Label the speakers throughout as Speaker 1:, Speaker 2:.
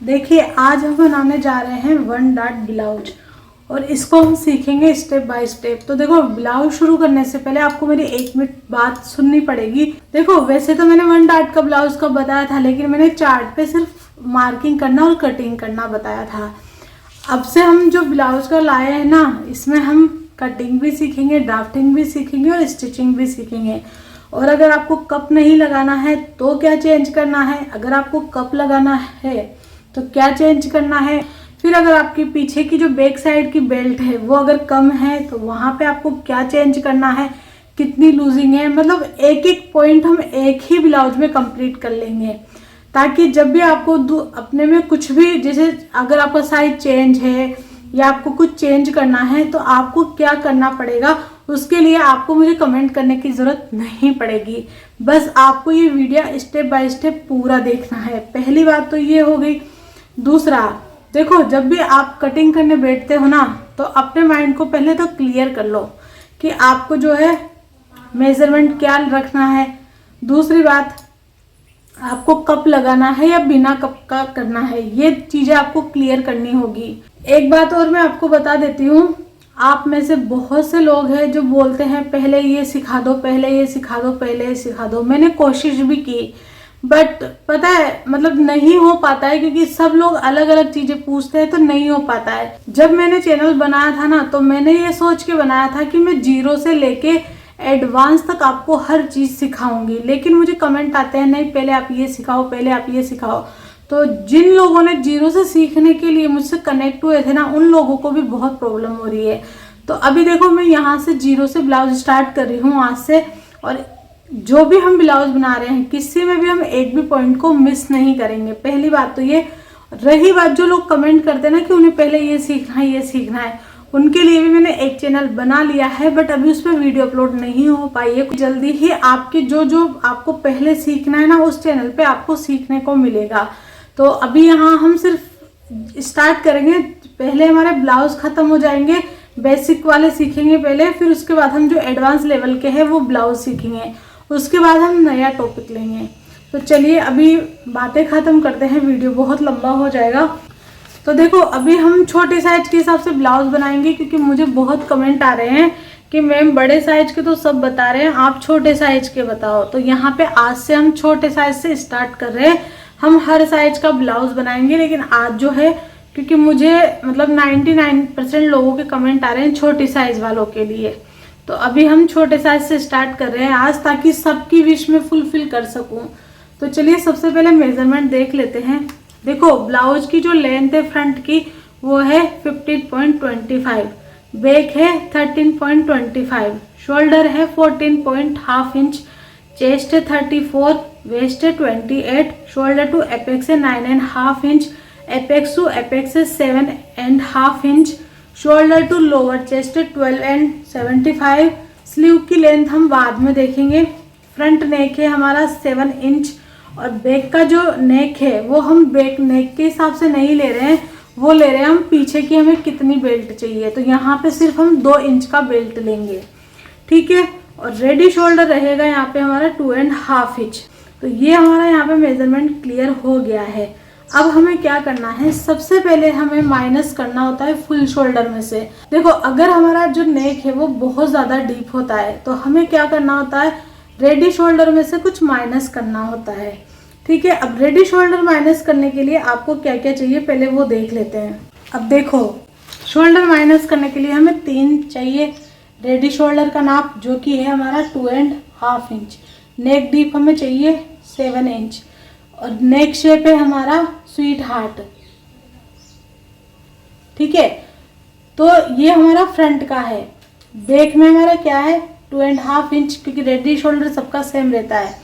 Speaker 1: देखिए आज हम बनाने जा रहे हैं वन डॉट ब्लाउज और इसको हम सीखेंगे स्टेप बाय स्टेप। तो देखो ब्लाउज शुरू करने से पहले आपको मेरी 1 मिनट बात सुननी पड़ेगी। देखो वैसे तो मैंने वन डॉट का ब्लाउज का बताया था, लेकिन मैंने चार्ट पे सिर्फ मार्किंग करना और कटिंग करना बताया था। अब से हम जो ब्लाउज का लाए हैं ना, इसमें हम कटिंग भी सीखेंगे, ड्राफ्टिंग भी सीखेंगे और स्टिचिंग भी सीखेंगे। और अगर आपको कप नहीं लगाना है तो क्या चेंज करना है, अगर आपको कप लगाना है तो क्या चेंज करना है, फिर अगर आपके पीछे की जो बैक साइड की बेल्ट है वो अगर कम है तो वहाँ पे आपको क्या चेंज करना है, कितनी लूजिंग है, मतलब एक एक पॉइंट हम एक ही ब्लाउज में कंप्लीट कर लेंगे, ताकि जब भी आपको अपने में कुछ भी, जैसे अगर आपका साइज चेंज है या आपको कुछ चेंज करना है तो आपको क्या करना पड़ेगा, उसके लिए आपको मुझे कमेंट करने की ज़रूरत नहीं पड़ेगी। बस आपको ये वीडियो स्टेप बाय स्टेप पूरा देखना है। पहली बात तो ये हो गई। दूसरा, देखो जब भी आप कटिंग करने बैठते हो ना, तो अपने माइंड को पहले तो क्लियर कर लो कि आपको जो है मेजरमेंट क्या रखना है। दूसरी बात, आपको कप लगाना है या बिना कप का करना है, ये चीजें आपको क्लियर करनी होगी। एक बात और मैं आपको बता देती हूँ, आप में से बहुत से लोग हैं जो बोलते हैं पहले ये सिखा दो, पहले ये सिखा दो, पहले ये सिखा दो। मैंने कोशिश भी की, बट पता है मतलब नहीं हो पाता है, क्योंकि सब लोग अलग अलग चीजें पूछते हैं तो नहीं हो पाता है। जब मैंने चैनल बनाया था ना, तो मैंने ये सोच के बनाया था कि मैं जीरो से लेके एडवांस तक आपको हर चीज सिखाऊंगी, लेकिन मुझे कमेंट आते हैं नहीं पहले आप ये सिखाओ, पहले आप ये सिखाओ। तो जिन लोगों ने जीरो से सीखने के लिए मुझसे कनेक्ट हुए थे ना, उन लोगों को भी बहुत प्रॉब्लम हो रही है। तो अभी देखो मैं यहाँ से जीरो से ब्लाउज स्टार्ट कर रही हूँ आज से, और जो भी हम ब्लाउज बना रहे हैं किसी में भी हम एक भी पॉइंट को मिस नहीं करेंगे। पहली बात तो ये। रही बात जो लोग कमेंट करते हैं ना कि उन्हें पहले ये सीखना है, ये सीखना है, उनके लिए भी मैंने एक चैनल बना लिया है, बट अभी उस पर वीडियो अपलोड नहीं हो पाई है। जल्दी ही आपके जो जो आपको पहले सीखना है ना, उस चैनल पे आपको सीखने को मिलेगा। तो अभी यहाँ हम सिर्फ स्टार्ट करेंगे, पहले हमारे ब्लाउज खत्म हो जाएंगे, बेसिक वाले सीखेंगे पहले, फिर उसके बाद हम जो एडवांस लेवल के हैं वो ब्लाउज सीखेंगे, उसके बाद हम नया टॉपिक लेंगे। तो चलिए अभी बातें खत्म करते हैं, वीडियो बहुत लंबा हो जाएगा। तो देखो अभी हम छोटे साइज के हिसाब से ब्लाउज बनाएंगे, क्योंकि मुझे बहुत कमेंट आ रहे हैं कि मैम बड़े साइज के तो सब बता रहे हैं, आप छोटे साइज के बताओ। तो यहाँ पे आज से हम छोटे साइज से स्टार्ट कर रहे हैं। हम हर साइज का ब्लाउज बनाएंगे, लेकिन आज जो है, क्योंकि मुझे मतलब 99% लोगों के कमेंट आ रहे हैं छोटी साइज वालों के लिए, तो अभी हम छोटे साइज से स्टार्ट कर रहे हैं आज, ताकि सबकी विश में फुलफिल कर सकूं। तो चलिए सबसे पहले मेजरमेंट देख लेते हैं। देखो ब्लाउज की जो लेंथ है फ्रंट की वो है 15.25, बैक है 13.25, शोल्डर है 14.5 इंच, चेस्ट है 34, वेस्ट है 28, शोल्डर टू एपेक्स है 9.5 इंच, एपेक्स टू एपेक्स है 7.5 inch, shoulder to lower chest 12.75। Sleeve की लेंथ हम बाद में देखेंगे। फ्रंट नेक है हमारा 7 इंच, और बैक का जो नेक है वो हम बैक नेक के हिसाब से नहीं ले रहे हैं, वो ले रहे हैं हम पीछे की हमें कितनी बेल्ट चाहिए। तो यहाँ पे सिर्फ हम 2 इंच का बेल्ट लेंगे, ठीक है। और रेडी शोल्डर रहेगा यहाँ पे हमारा 2.5 इंच। तो ये हमारा यहाँ पे मेजरमेंट क्लियर हो गया है। अब हमें क्या करना है, सबसे पहले हमें माइनस करना होता है फुल शोल्डर में से। देखो अगर हमारा जो नेक है वो बहुत ज़्यादा डीप होता है तो हमें क्या करना होता है, रेडी शोल्डर में से कुछ माइनस करना होता है, ठीक है। अब रेडी शोल्डर माइनस करने के लिए आपको क्या क्या चाहिए पहले वो देख लेते हैं। अब देखो शोल्डर माइनस करने के लिए हमें 3 चाहिए, रेडी शोल्डर का नाप जो कि है हमारा 2.5 इंच, नेक डीप हमें चाहिए 7 इंच, और नेक शेप है हमारा स्वीट हार्ट, ठीक है। तो ये हमारा फ्रंट का है। बैक में हमारा क्या है 2.5 इंच, क्योंकि रेडी शोल्डर सबका सेम रहता है।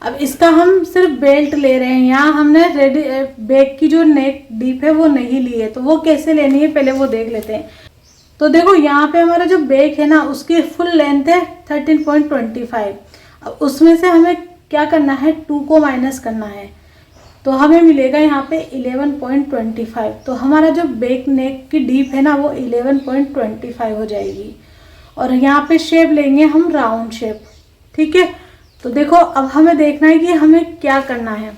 Speaker 1: अब इसका हम सिर्फ बेल्ट ले रहे हैं, यहाँ हमने रेडी बैक की जो नेक डीप है वो नहीं ली है, तो वो कैसे लेनी है पहले वो देख लेते हैं। तो देखो यहाँ पे हमारा जो बैक है ना उसकी फुल लेंथ है 13.25। अब उसमें से हमें क्या करना है, 2 को माइनस करना है, तो हमें मिलेगा यहाँ पे 11.25। तो हमारा जो बैक नेक की डीप है ना वो 11.25 हो जाएगी। और यहाँ पे शेप लेंगे हम राउंड शेप, ठीक है। तो देखो अब हमें देखना है कि हमें क्या करना है।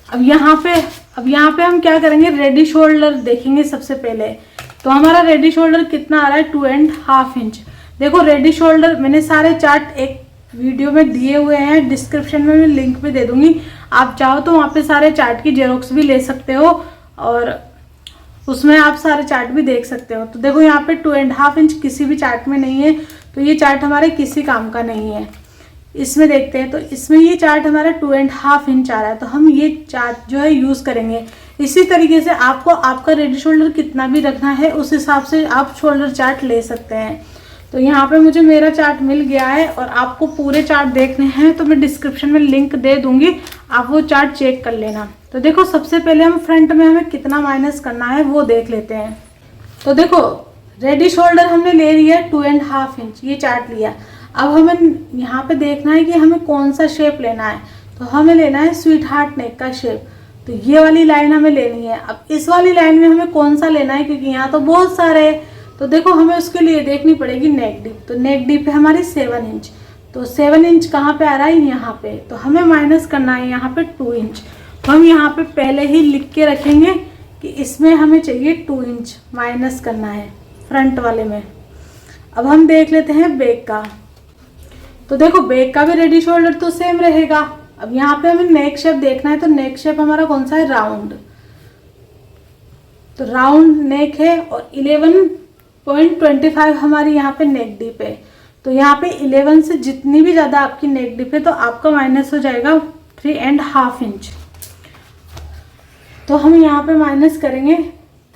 Speaker 1: अब यहाँ पे अब यहाँ पे हम क्या करेंगे, रेडी शोल्डर देखेंगे सबसे पहले। तो हमारा रेडी शोल्डर कितना आ रहा है, 2.5 इंच। देखो रेडी शोल्डर मैंने सारे चार्ट एक वीडियो में दिए हुए हैं, डिस्क्रिप्शन में मैं लिंक भी दे दूंगी, आप चाहो तो वहाँ पे सारे चार्ट की जेरोक्स भी ले सकते हो और उसमें आप सारे चार्ट भी देख सकते हो। तो देखो यहाँ पे 2.5 इंच किसी भी चार्ट में नहीं है, तो ये चार्ट हमारे किसी काम का नहीं है। इसमें देखते हैं, तो इसमें ये चार्ट हमारा 2.5 इंच आ रहा है, तो हम ये चार्ट जो है यूज़ करेंगे। इसी तरीके से आपको आपका रेडी शोल्डर कितना भी रखना है उस हिसाब से आप शोल्डर चार्ट ले सकते हैं। तो यहाँ पे मुझे मेरा चार्ट मिल गया है और आपको पूरे चार्ट देखने हैं तो मैं डिस्क्रिप्शन में लिंक दे दूंगी, आप वो चार्ट चेक कर लेना। तो देखो सबसे पहले हम फ्रंट में हमें कितना माइनस करना है वो देख लेते हैं। तो देखो रेडी शोल्डर हमने ले लिया 2.5 इंच, ये चार्ट लिया। अब हमें यहाँ पे देखना है कि हमें कौन सा शेप लेना है। तो हमें लेना है स्वीट हार्ट नेक का शेप, तो ये वाली लाइन हमें लेनी है। अब इस वाली लाइन में हमें कौन सा लेना है, क्योंकि यहाँ तो बहुत सारे हैं, तो देखो हमें उसके लिए देखनी पड़ेगी नेक डीप। तो नेक डीप है हमारी 7 इंच, तो 7 इंच कहाँ पे आ रहा है, यहाँ पे। तो हमें माइनस करना है यहाँ पे 2 इंच। तो हम यहाँ पे पहले ही लिख के रखेंगे कि इसमें हमें चाहिए 2 इंच माइनस करना है फ्रंट वाले में। अब हम देख लेते हैं बैक का। तो देखो बैक का भी रेडी शोल्डर तो सेम रहेगा। अब यहाँ पे हमें नेक शेप देखना है, तो नेक शेप हमारा कौन सा है, राउंड। तो राउंड नेक है और 11.25 हमारी यहाँ पे नेक डीप है। तो यहाँ पे 11 से जितनी भी ज़्यादा आपकी नेक डीप है तो आपका माइनस हो जाएगा 3.5 इंच। तो हम यहाँ पे माइनस करेंगे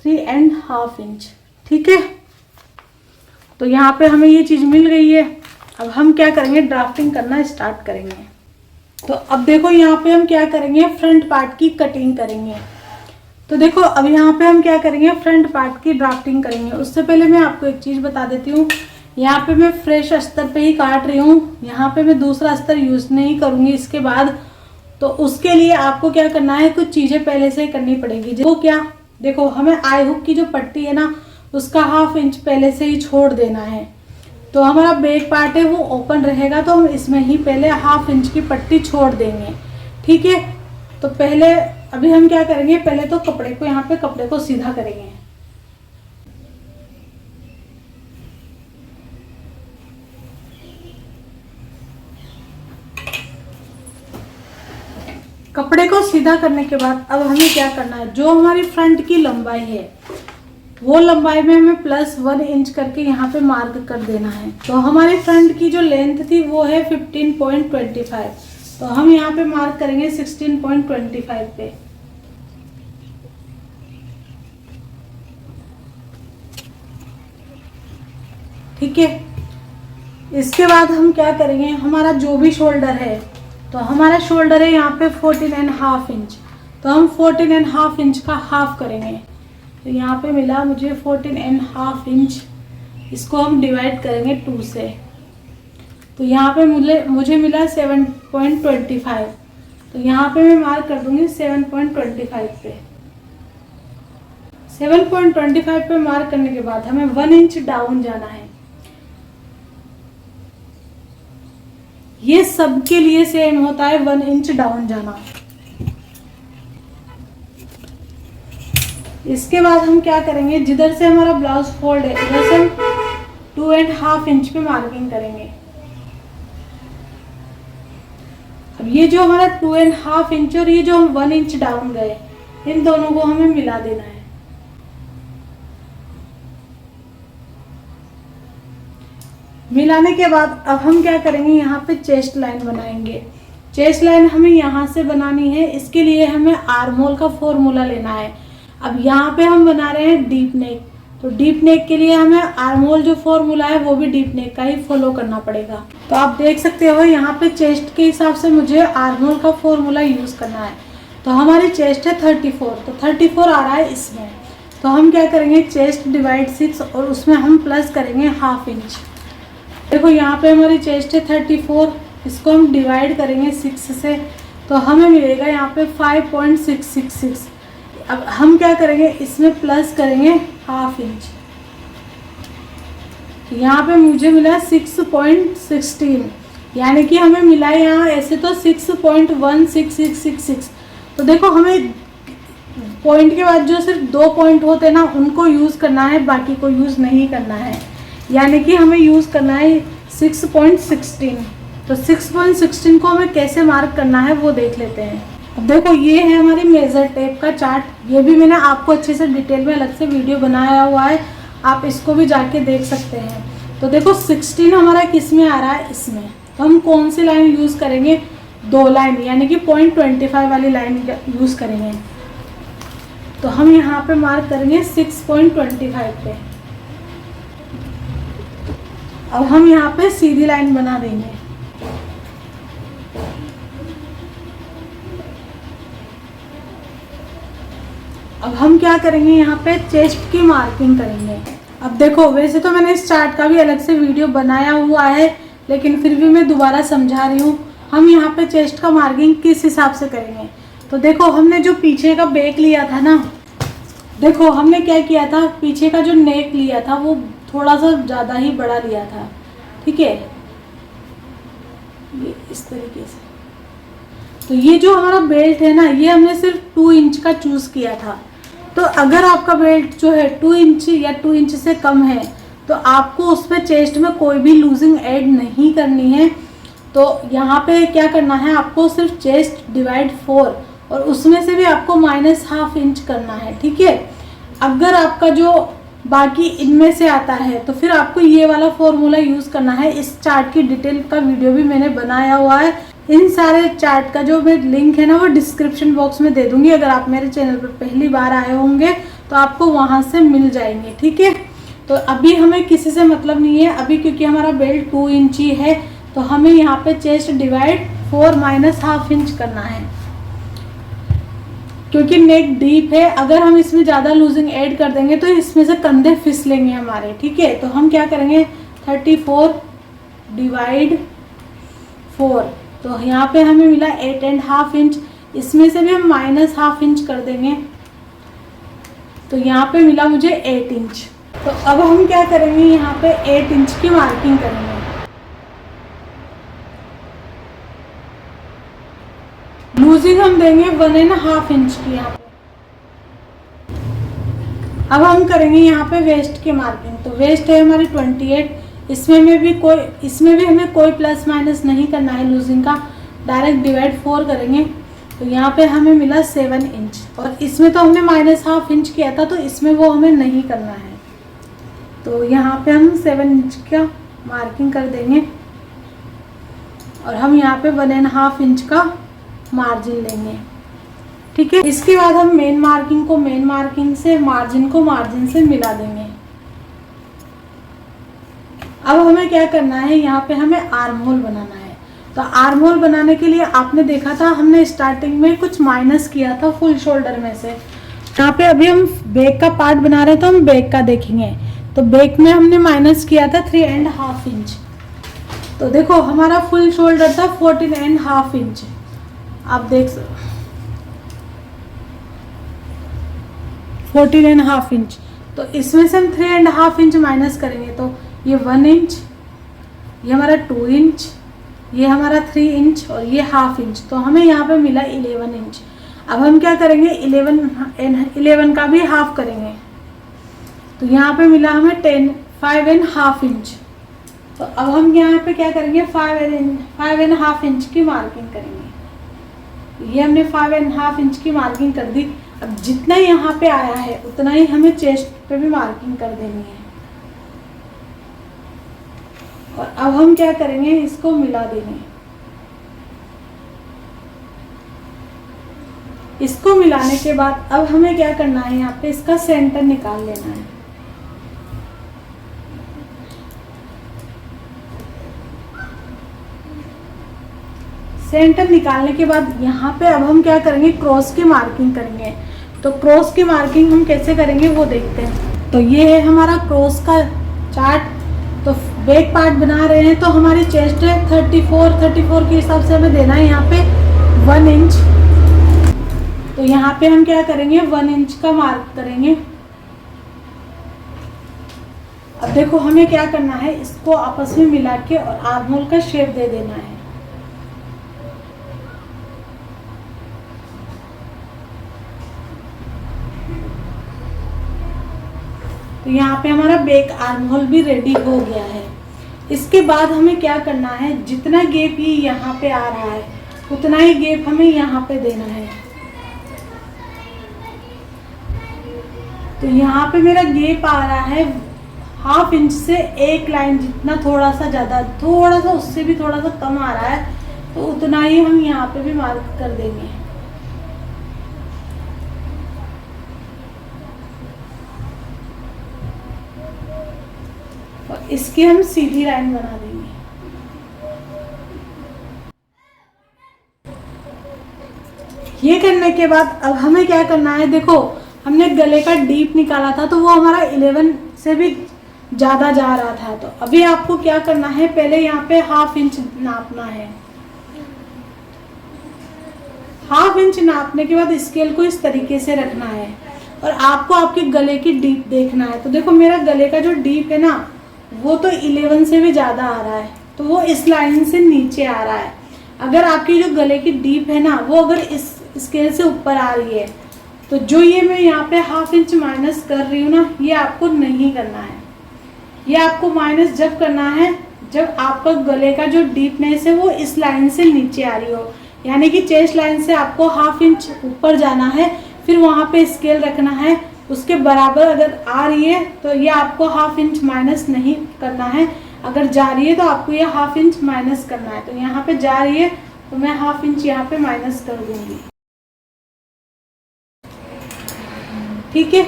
Speaker 1: 3.5 इंच, ठीक है। तो यहाँ पे हमें ये चीज़ मिल गई है। अब हम क्या करेंगे, ड्राफ्टिंग करना स्टार्ट करेंगे। तो अब देखो यहाँ पे हम क्या करेंगे, फ्रंट पार्ट की कटिंग करेंगे। तो देखो अब यहाँ पे हम क्या करेंगे, फ्रंट पार्ट की ड्राफ्टिंग करेंगे। उससे पहले मैं आपको एक चीज़ बता देती हूँ, यहाँ पे मैं फ्रेश अस्तर पे ही काट रही हूँ, यहाँ पे मैं दूसरा अस्तर यूज़ नहीं करूँगी इसके बाद। तो उसके लिए आपको क्या करना है, कुछ चीज़ें पहले से ही करनी पड़ेगी। जो क्या, देखो हमें आई हुक की जो पट्टी है ना उसका 1/2 इंच पहले से ही छोड़ देना है। तो हमारा बैक पार्ट है वो ओपन रहेगा, तो हम इसमें ही पहले 1/2 इंच की पट्टी छोड़ देंगे, ठीक है। तो पहले अभी हम क्या करेंगे, पहले तो कपड़े को यहाँ पे कपड़े को सीधा करेंगे। कपड़े को सीधा करने के बाद अब हमें क्या करना है, जो हमारी फ्रंट की लंबाई है वो लंबाई में हमें +1 इंच करके यहाँ पे मार्क कर देना है। तो हमारी फ्रंट की जो लेंथ थी वो है 15.25, तो हम यहाँ पे मार्क करेंगे 16.25 पे। ठीक है। इसके बाद हम क्या करेंगे, हमारा जो भी शोल्डर है, तो हमारा शोल्डर है यहाँ पे 14.5 इंच, तो हम 14.5 इंच का हाफ करेंगे। तो यहाँ पे मिला मुझे 14.5 इंच, इसको हम डिवाइड करेंगे 2 से। तो यहाँ पे मुझे मिला 7.25, तो यहाँ पे मैं मार्क कर दूंगी 7.25 पे। 7.25 पे मार्क करने के बाद हमें 1 इंच डाउन जाना है। ये सबके लिए सेम होता है 1 इंच डाउन जाना। इसके बाद हम क्या करेंगे, जिधर से हमारा ब्लाउज फोल्ड है उधर से हम 2.5 इंच पे मार्किंग करेंगे। अब ये जो हमारा 2.5 इंच और ये जो हम 1 इंच डाउन गए, इन दोनों को हमें मिला देना है। मिलाने के बाद अब हम क्या करेंगे, यहाँ पे चेस्ट लाइन बनाएंगे। चेस्ट लाइन हमें यहाँ से बनानी है, इसके लिए हमें आर्म होल का फॉर्मूला लेना है। अब यहाँ पे हम बना रहे हैं डीप नेक, तो डीप नेक के लिए हमें आर्म होल जो फॉर्मूला है वो भी डीप नेक का ही फॉलो करना पड़ेगा। तो आप देख सकते हो यहाँ पे चेस्ट के हिसाब से मुझे आर्म होल का फॉर्मूला यूज़ करना है। तो हमारी चेस्ट है 34, तो 34 आ रहा है इसमें। तो हम क्या करेंगे, चेस्ट डिवाइड 6 और उसमें हम प्लस करेंगे 1/2 इंच। देखो यहाँ पे हमारी चेस्ट है 34, इसको हम डिवाइड करेंगे 6 से, तो हमें मिलेगा यहाँ पे 5.666। अब हम क्या करेंगे, इसमें प्लस करेंगे 1/2 इंच। यहाँ पे मुझे मिला 6.16, यानी कि हमें मिला यहाँ ऐसे तो 6.16666। तो देखो हमें पॉइंट के बाद जो सिर्फ 2 पॉइंट होते हैं ना उनको यूज़ करना है, बाकी को यूज़ नहीं करना है। यानी कि हमें यूज़ करना है 6.16। तो 6.16 को हमें कैसे मार्क करना है वो देख लेते हैं। अब देखो ये है हमारी मेजर टेप का चार्ट, ये भी मैंने आपको अच्छे से डिटेल में अलग से वीडियो बनाया हुआ है, आप इसको भी जाके देख सकते हैं। तो देखो 16 हमारा किस में आ रहा है, इसमें। तो हम कौन सी लाइन यूज़ करेंगे, 2 लाइन, यानी कि 0.25 वाली लाइन यूज़ करेंगे। तो हम यहाँ पे मार्क करेंगे 6.25 पे। अब हम यहाँ पे सीधी लाइन बना देंगे। अब हम क्या करेंगे, यहाँ पे चेस्ट की मार्किंग करेंगे। अब देखो वैसे तो मैंने इस चार्ट का भी अलग से वीडियो बनाया हुआ है, लेकिन फिर भी मैं दोबारा समझा रही हूँ। हम यहाँ पे चेस्ट का मार्किंग किस हिसाब से करेंगे। तो देखो हमने जो पीछे का बैक लिया था ना, देखो हमने क्या किया था, पीछे का जो नेक लिया था वो थोड़ा सा ज़्यादा ही बड़ा लिया था, ठीक है, ये इस तरीके से। तो ये जो हमारा बेल्ट है ना, ये हमने सिर्फ 2 इंच का चूज़ किया था। तो अगर आपका बेल्ट जो है 2 इंच या 2 इंच से कम है तो आपको उस पर चेस्ट में कोई भी लूजिंग ऐड नहीं करनी है। तो यहाँ पे क्या करना है, आपको सिर्फ चेस्ट डिवाइड 4 और उसमें से भी आपको -1/2 इंच करना है, ठीक है। अगर आपका जो बाकी इनमें से आता है तो फिर आपको ये वाला फॉर्मूला यूज़ करना है। इस चार्ट की डिटेल का वीडियो भी मैंने बनाया हुआ है। इन सारे चार्ट का जो मैं लिंक है ना वो डिस्क्रिप्शन बॉक्स में दे दूंगी। अगर आप मेरे चैनल पर पहली बार आए होंगे तो आपको वहाँ से मिल जाएंगे, ठीक है। तो अभी हमें किसी से मतलब नहीं है अभी, क्योंकि हमारा बेल्ट 2 इंच ही है। तो हमें यहाँ पे चेस्ट डिवाइड 4 -1/2 इंच करना है, क्योंकि नेक डीप है। अगर हम इसमें ज़्यादा लूजिंग ऐड कर देंगे तो इसमें से कंधे फिसलेंगे हमारे, ठीक है। तो हम क्या करेंगे, 34 डिवाइड 4, तो यहाँ पे हमें मिला 8.5 इंच। इसमें से भी हम -1/2 इंच कर देंगे, तो यहाँ पे मिला मुझे 8 इंच। तो अब हम क्या करेंगे, यहाँ पे 8 इंच की मार्किंग करेंगे। लूजिंग हम देंगे 1.5 इंच की यहाँ पे। अब हम करेंगे यहाँ पे वेस्ट की मार्किंग। तो वेस्ट है हमारी 28, इसमें भी हमें कोई प्लस माइनस नहीं करना है लूजिंग का, डायरेक्ट डिवाइड 4 करेंगे। तो यहाँ पे हमें मिला 7 इंच, और इसमें तो हमने -1/2 इंच किया था तो इसमें वो हमें नहीं करना है। तो यहाँ पे हम 7 इंच का मार्किंग कर देंगे और हम यहाँ पे 1.5 इंच का मार्जिन लेंगे, ठीक है। इसके बाद हम मेन मार्किंग को मेन मार्किंग से, मार्जिन को मार्जिन से मिला देंगे। अब हमें क्या करना है, यहाँ पे हमें आर्म होल बनाना है। तो आर्म होल बनाने के लिए आपने देखा था हमने स्टार्टिंग में कुछ माइनस किया था फुल शोल्डर में से। यहाँ पे अभी हम बैक का पार्ट बना रहे हैं तो हम बैक का देखेंगे। तो बैक में हमने माइनस किया था 3.5 इंच। तो देखो हमारा फुल शोल्डर था 14.5 इंच, आप देख सकते 14.5 इंच। तो इसमें से हम 3.5 इंच माइनस करेंगे, तो ये 1 इंच, ये हमारा 2 इंच, ये हमारा 3 इंच और ये 1/2 इंच। तो हमें यहाँ पे मिला 11 इंच। अब हम क्या करेंगे, 11 का भी हाफ करेंगे। तो यहाँ पे मिला हमें 5.5 इंच। तो अब हम यहाँ पे क्या करेंगे, 5.5 इंच की मार्किंग करेंगे। ये हमने 5.5 इंच की मार्किंग कर दी। अब जितना यहाँ पे आया है उतना ही हमें चेस्ट पे भी मार्किंग कर देनी है। और अब हम क्या करेंगे, इसको मिला देंगे। इसको मिलाने के बाद अब हमें क्या करना है, यहाँ पे इसका सेंटर निकाल लेना है। सेंटर निकालने के बाद यहाँ पे अब हम क्या करेंगे, क्रॉस की मार्किंग करेंगे। तो क्रॉस की मार्किंग हम कैसे करेंगे वो देखते हैं। तो ये है हमारा क्रॉस का चार्ट। तो बैक पार्ट बना रहे हैं तो हमारी चेस्ट है 34 के हिसाब से हमें देना है यहाँ पे 1 इंच। तो यहाँ पे हम क्या करेंगे, 1 इंच का मार्क करेंगे। अब देखो हमें क्या करना है, इसको आपस में मिला के और आर्म होल का शेप दे देना है। तो यहाँ पे हमारा बैक आर्म होल भी रेडी हो गया है। इसके बाद हमें क्या करना है, जितना गैप ये यहाँ पे आ रहा है उतना ही गैप हमें यहाँ पे देना है। तो यहाँ पे मेरा गैप आ रहा है 1/2 इंच से 1 लाइन जितना, थोड़ा सा ज़्यादा, थोड़ा सा उससे भी थोड़ा सा कम आ रहा है, तो उतना ही हम यहाँ पे भी मार्क कर देंगे। और इसकी हम सीधी लाइन बना देंगे। ये करने के बाद अब हमें क्या करना है, देखो हमने गले का डीप निकाला था तो वो हमारा 11 से भी ज़्यादा जा रहा था। तो अभी आपको क्या करना है, पहले यहाँ पे 1/2 इंच नापना है। 1/2 इंच नापने के बाद स्केल को इस तरीके से रखना है और आपको आपके गले की डीप देखना है। तो देखो मेरा गले का जो डीप है ना वो तो 11 से भी ज़्यादा आ रहा है, तो वो इस लाइन से नीचे आ रहा है। अगर आपकी जो गले की डीप है ना वो अगर इस स्केल से ऊपर आ रही है तो जो ये मैं यहाँ पे 1/2 इंच माइनस कर रही हूँ ना, ये आपको नहीं करना है। ये आपको माइनस जब करना है जब आपका गले का जो डीपनेस है वो इस लाइन से नीचे आ रही हो, यानी कि चेस्ट लाइन से आपको 1/2 इंच ऊपर जाना है, फिर वहाँ पे स्केल रखना है, उसके बराबर अगर आ रही है तो ये आपको 1/2 इंच माइनस नहीं करना है। अगर जा रही है तो आपको ये 1/2 इंच माइनस करना है। तो यहाँ पे जा रही है तो मैं 1/2 इंच यहाँ पे माइनस कर दूंगी। ठीक है,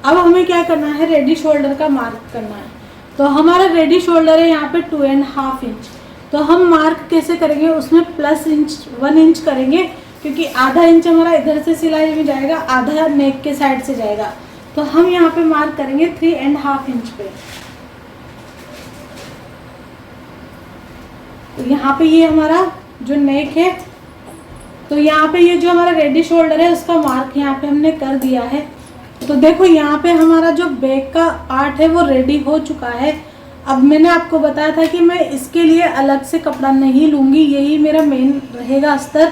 Speaker 1: अब हमें क्या करना है, रेडी शोल्डर का मार्क करना है। तो हमारा रेडी शोल्डर है यहाँ पे 2.5 इंच। तो हम मार्क कैसे करेंगे, उसमें +1 इंच करेंगे, क्योंकि आधा इंच हमारा इधर से सिलाई में जाएगा, आधा नेक के साइड से जाएगा। तो हम यहाँ पे मार्क करेंगे 3.5 इंच पे। तो यहाँ पे ये हमारा जो नेक है, तो यहाँ पे ये जो हमारा रेडी शोल्डर है उसका मार्क यहाँ पे हमने कर दिया है। तो देखो यहाँ पे हमारा जो बैक का पार्ट है वो रेडी हो चुका है। अब मैंने आपको बताया था कि मैं इसके लिए अलग से कपड़ा नहीं लूँगी, यही मेरा मेन रहेगा अस्तर,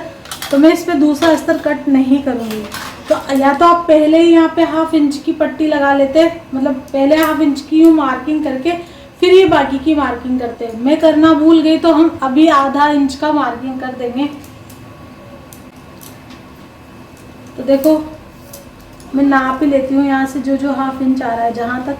Speaker 1: तो मैं इस पर दूसरा अस्तर कट नहीं करूँगी। तो या तो आप पहले ही यहाँ पे 1/2 इंच की पट्टी लगा लेते, मतलब पहले 1/2 इंच की यूँ मार्किंग करके फिर ये बाकी की मार्किंग करते। मैं करना भूल गई तो हम अभी आधा इंच का मार्किंग कर देंगे। तो देखो मैं नाप ही लेती हूँ यहाँ से जो 1/2 इंच आ रहा है जहाँ तक।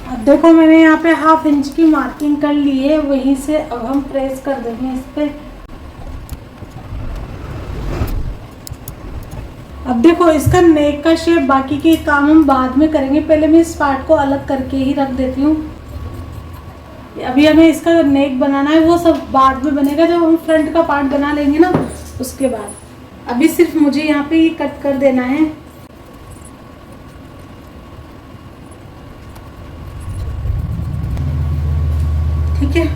Speaker 1: अब देखो मैंने यहाँ पे 1/2 इंच की मार्किंग कर ली है, वहीं से अब हम प्रेस कर देंगे इस पे। अब देखो इसका नेक का शेप बाकी के काम हम बाद में करेंगे, पहले मैं इस पार्ट को अलग करके ही रख देती हूँ। अभी हमें इसका नेक बनाना है, वो सब बाद में बनेगा जब हम फ्रंट का पार्ट बना लेंगे ना उसके बाद। अभी सिर्फ मुझे यहाँ पे ये कट कर देना है। ठीक है,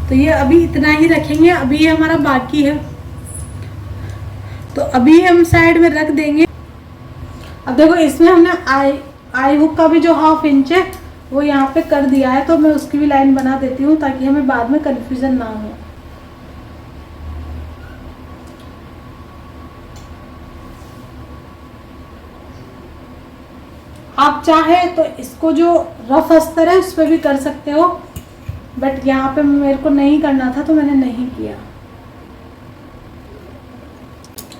Speaker 1: तो ये अभी इतना ही रखेंगे, अभी ये हमारा बाकी है तो अभी हम साइड में रख देंगे। अब देखो इसमें हमने आई हुक का भी जो 1/2 इंच है वो यहाँ पे कर दिया है, तो मैं उसकी भी लाइन बना देती हूँ ताकि हमें बाद में कंफ्यूजन ना हो। आप चाहे तो इसको जो रफ अस्तर है उस पर भी कर सकते हो, बट यहाँ पे मेरे को नहीं करना था तो मैंने नहीं किया।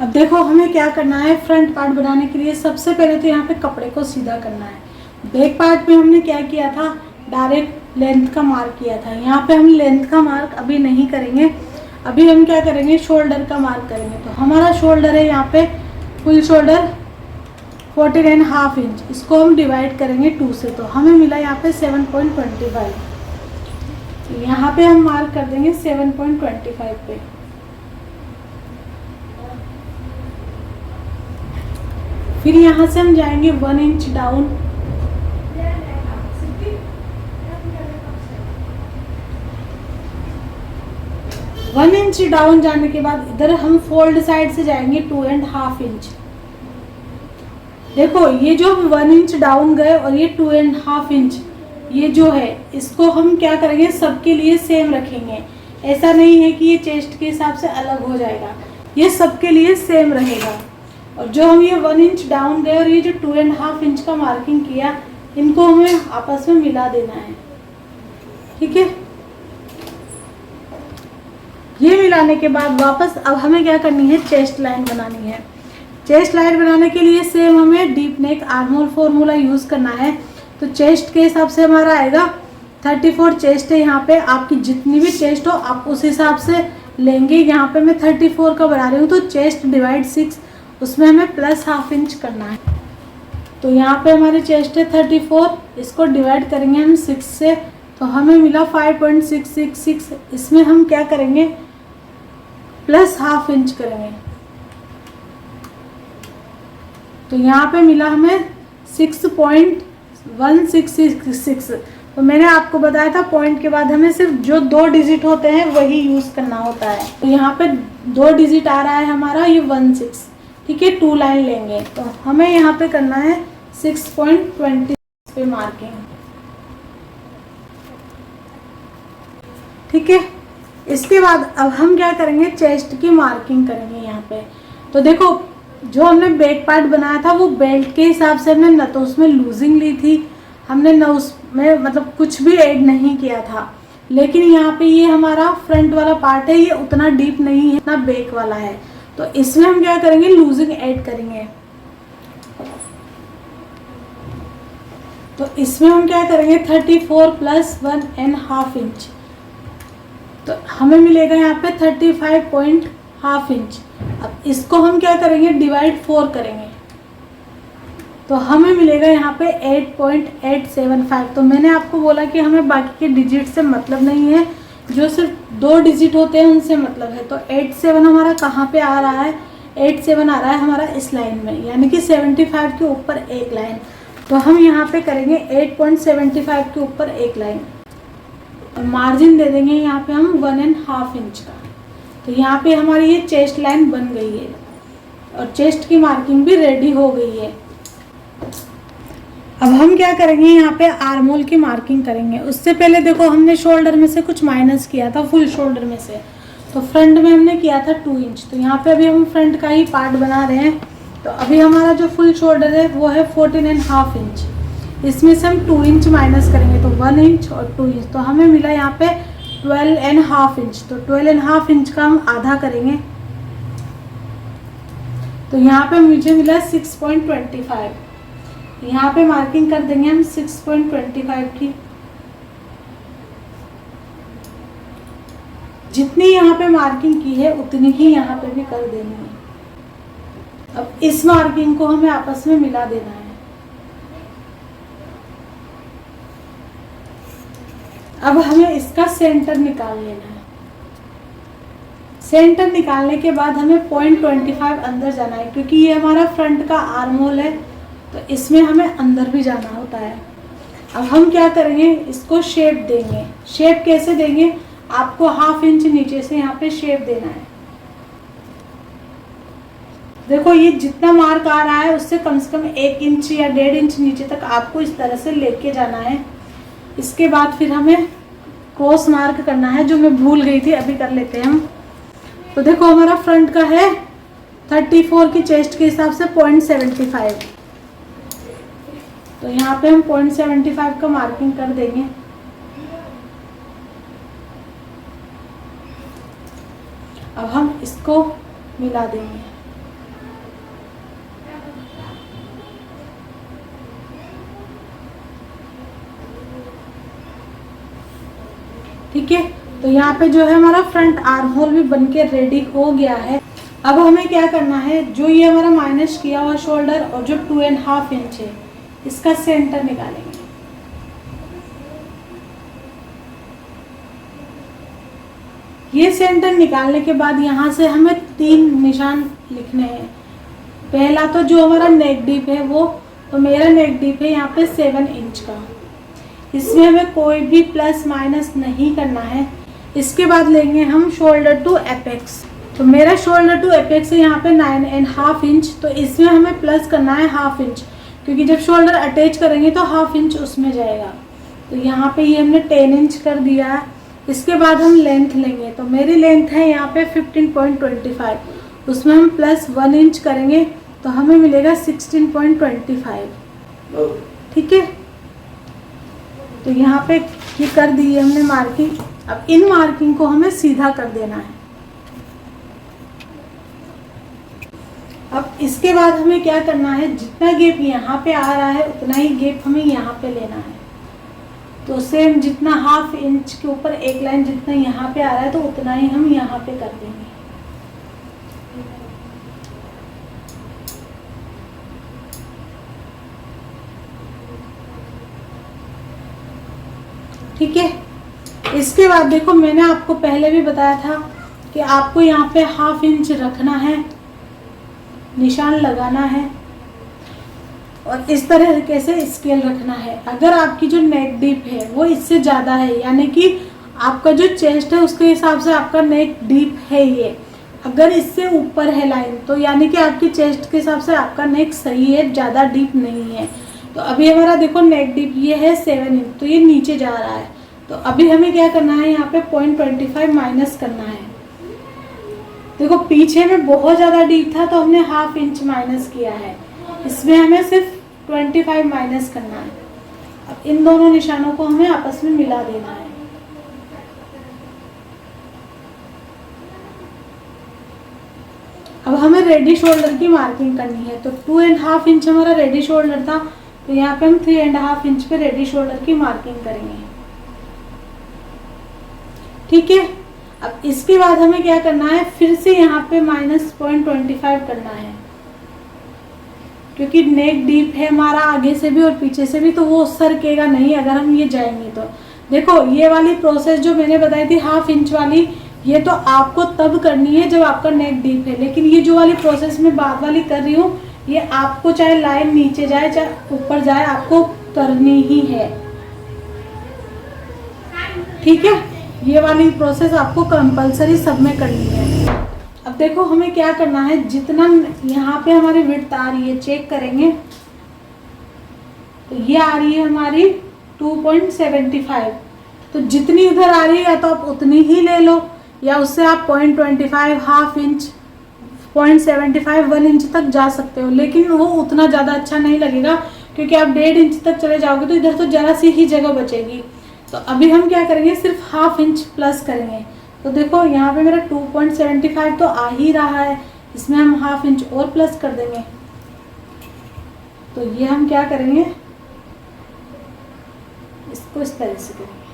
Speaker 1: अब देखो हमें क्या करना है, फ्रंट पार्ट बनाने के लिए सबसे पहले तो यहाँ पे कपड़े को सीधा करना है। बैक पार्ट में हमने क्या किया था, डायरेक्ट लेंथ का मार्क किया था। यहाँ पे हम लेंथ का मार्क अभी नहीं करेंगे, अभी हम क्या करेंगे, शोल्डर का मार्क करेंगे। तो हमारा शोल्डर है यहाँ पे फुल शोल्डर 14.5 इंच, इसको हम डिवाइड करेंगे 2 से, तो हमें मिला यहाँ पे 7.25। यहाँ पे हम मार्क कर देंगे 7.25 पे। फिर यहाँ से हम जाएंगे 1 inch down, one inch down जाने के बाद इधर हम फोल्ड साइड से जाएंगे 2.5 इंच। देखो ये जो हम 1 इंच डाउन गए और ये 2.5 इंच, ये जो है इसको हम क्या करेंगे, सबके लिए सेम रखेंगे। ऐसा नहीं है कि ये चेस्ट के हिसाब से अलग हो जाएगा, ये सबके लिए सेम रहेगा। और जो हम ये 1 इंच डाउन गए और ये जो 2.5 इंच का मार्किंग किया, इनको हमें आपस में मिला देना है। ठीक है, ये मिलाने के बाद वापस अब हमें क्या करनी है, चेस्ट लाइन बनानी है। चेस्ट लाइन बनाने के लिए सेम हमें deep neck arm hole formula use करना है। तो चेस्ट के हिसाब से हमारा आएगा 34 चेस्ट है। यहाँ पे आपकी जितनी भी चेस्ट हो आप उस हिसाब से लेंगे। यहाँ पे मैं 34 का बना रही हूँ, तो चेस्ट डिवाइड 6, उसमें हमें +½ इंच करना है। तो यहाँ पे हमारी चेस्ट है 34, इसको डिवाइड करेंगे हम 6 से, तो हमें मिला 5.666। इसमें हम क्या करेंगे, +½ इंच करेंगे। तो यहाँ पे मिला हमें 6.1666। तो मैंने आपको बताया था पॉइंट के बाद हमें सिर्फ जो 2 डिजिट होते हैं वही यूज़ करना होता है। तो यहाँ पे 2 डिजिट आ रहा है हमारा, ये 16। ठीक है, 2 लाइन लेंगे, तो हमें यहाँ पे करना है 6.20 पे मार्किंग। ठीक है, इसके बाद अब हम क्या करेंगे, चेस्ट की मार्किंग करेंगे यहाँ पे। तो देखो जो हमने बैक पार्ट बनाया था वो बेल्ट के हिसाब से हमने, न तो उसमें लूजिंग ली थी हमने, न उसमें मतलब कुछ भी ऐड नहीं किया था। लेकिन यहाँ पे ये हमारा फ्रंट वाला पार्ट है, ये उतना डीप नहीं है, ना बैक वाला है। तो इसमें हम क्या करेंगे, लूजिंग ऐड करेंगे। तो इसमें हम क्या करेंगे, 34 + 1.5 इंच, तो हमें मिलेगा यहाँ पे 35.5 इंच। अब इसको हम क्या करेंगे, डिवाइड 4 करेंगे, तो हमें मिलेगा यहाँ पे 8.875। तो मैंने आपको बोला कि हमें बाकी के डिजिट से मतलब नहीं है, जो सिर्फ 2 डिजिट होते हैं उनसे मतलब है। तो 87 हमारा कहाँ पे आ रहा है, 87 आ रहा है हमारा इस लाइन में, यानी कि 75 के ऊपर एक लाइन। तो हम यहाँ पे करेंगे 8.75 के ऊपर एक लाइन, और मार्जिन दे देंगे यहाँ पे हम 1.5 इंच का। तो यहाँ पे हमारी ये चेस्ट लाइन बन गई है और चेस्ट की मार्किंग भी रेडी हो गई है। अब हम क्या करेंगे, यहाँ पे आर्म होल की मार्किंग करेंगे। उससे पहले देखो हमने शोल्डर में से कुछ माइनस किया था, फुल शोल्डर में से। तो फ्रंट में हमने किया था 2 इंच। तो यहाँ पे अभी हम फ्रंट का ही पार्ट बना रहे हैं। तो अभी हमारा जो फुल शोल्डर है वो है 14.5 इंच। इसमें से हम 2 इंच माइनस करेंगे, तो 1 इंच और 2 इंच, तो हमें मिला यहाँ पे 12.5 इंच। तो 12.5 इंच का हम आधा करेंगे, तो यहाँ पे मुझे मिला 6.25। यहाँ पे मार्किंग कर देंगे हम 6.25 की। जितनी यहाँ पे मार्किंग की है उतनी ही यहाँ पे भी कर देनी है। अब इस मार्किंग को हमें आपस में मिला देना है। अब हमें इसका सेंटर निकाल लेना है। सेंटर निकालने के बाद हमें 0.25 अंदर जाना है, क्योंकि ये हमारा फ्रंट का आर्म होल है, तो इसमें हमें अंदर भी जाना होता है। अब हम क्या करेंगे, इसको शेप देंगे। शेप कैसे देंगे, आपको 1/2 इंच नीचे से यहाँ पे शेप देना है। देखो ये जितना मार्क आ रहा है उससे कम से कम 1 इंच या 1.5 इंच नीचे तक आपको इस तरह से लेके जाना है। इसके बाद फिर हमें क्रॉस मार्क करना है, जो मैं भूल गई थी, अभी कर लेते हैं हम। तो देखो हमारा फ्रंट का है 34 की चेस्ट के हिसाब से 0.75। तो यहाँ पे हम 0.75 का मार्किंग कर देंगे। अब हम इसको मिला देंगे। ठीक है, तो यहाँ पे जो है हमारा फ्रंट आर्म होल भी बनके रेडी हो गया है। अब हमें क्या करना है, जो ये हमारा माइनस किया हुआ शोल्डर और जो 2.5 इंच है, इसका सेंटर निकालेंगे। ये सेंटर निकालने के बाद यहाँ से हमें 3 निशान लिखने हैं। पहला तो जो हमारा नेक डीप है वो, तो मेरा नेक डीप है यहाँ पे 7 इंच का। इसमें हमें कोई भी प्लस माइनस नहीं करना है। इसके बाद लेंगे हम शोल्डर टू एपेक्स। तो मेरा शोल्डर टू एपेक्स है यहाँ पे 9.5 इंच। तो इसमें हमें प्लस करना है 1/2 इंच, क्योंकि जब शोल्डर अटैच करेंगे तो 1/2 इंच उसमें जाएगा। तो यहाँ पे ये हमने 10 इंच कर दिया है। इसके बाद हम लेंथ लेंगे, तो मेरी लेंथ है यहाँ पे 15.25, उसमें हम प्लस 1 इंच करेंगे तो हमें मिलेगा 16.25। ठीक है, तो यहाँ पे ये कर दी है हमने मार्किंग। अब इन मार्किंग को हमें सीधा कर देना है। अब इसके बाद हमें क्या करना है, जितना गैप यहाँ पे आ रहा है उतना ही गैप हमें यहाँ पे लेना है। तो सेम जितना हाफ इंच के ऊपर एक लाइन जितना यहाँ पे आ रहा है तो उतना ही हम यहाँ पे कर देंगे। ठीक है, इसके बाद देखो मैंने आपको पहले भी बताया था कि आपको यहाँ पे हाफ इंच रखना है, निशान लगाना है और इस तरीके से स्केल रखना है। अगर आपकी जो नेक डीप है वो इससे ज़्यादा है, यानी कि आपका जो चेस्ट है उसके हिसाब से आपका नेक डीप है ये, अगर इससे ऊपर है लाइन तो यानी कि आपकी चेस्ट के हिसाब से आपका नेक सही है, ज़्यादा डीप नहीं है। तो अभी हमारा देखो नेक डीप ये है 7 इंच, तो ये नीचे जा रहा है। तो अभी हमें क्या करना है, यहाँ पे 0.25 माइनस करना है। देखो पीछे में बहुत ज़्यादा डीप था तो हमने हाफ इंच माइनस किया है, इसमें हमें सिर्फ 25 माइनस करना है। अब इन दोनों निशानों को हमें आपस में मिला देना है। अब हमें रेडी शोल्डर की मार्किंग करनी है। तो 2.5 इंच हमारा रेडी शोल्डर था, तो यहाँ पे हम 3.5 इंच पे रेडी शोल्डर की मार्किंग करेंगे। ठीक है, अब इसके बाद हमें क्या करना है, फिर से यहाँ पे माइनस 0.25 करना है, क्योंकि नेक डीप है हमारा आगे से भी और पीछे से भी, तो वो सरकेगा नहीं अगर हम ये जाएंगे तो। देखो ये वाली प्रोसेस जो मैंने बताई थी हाफ इंच वाली, ये तो आपको तब करनी है जब आपका नेक डीप है, लेकिन ये जो वाली प्रोसेस मैं बाद वाली कर रही हूँ ये आपको चाहे लाइन नीचे जाए चाहे ऊपर जाए आपको करनी ही है। ठीक है, ये वाली प्रोसेस आपको कंपलसरी सब में करनी है। अब देखो हमें क्या करना है, जितना यहाँ पे हमारी विड्थ आ रही है चेक करेंगे, तो ये आ रही है हमारी 2.75, तो जितनी उधर आ रही है या तो आप उतनी ही ले लो या उससे आप 0.25 हाफ इंच 0.75 1 इंच तक जा सकते हो, लेकिन वो उतना ज़्यादा अच्छा नहीं लगेगा क्योंकि आप 1.5 इंच तक चले जाओगे तो इधर तो ज़रा सी ही जगह बचेगी। तो अभी हम क्या करेंगे, सिर्फ हाफ इंच प्लस करेंगे। तो देखो यहाँ पे मेरा 2.75 तो आ ही रहा है, इसमें हम हाफ इंच और प्लस कर देंगे। तो ये हम क्या करेंगे, इसको इस तरह से करेंगे।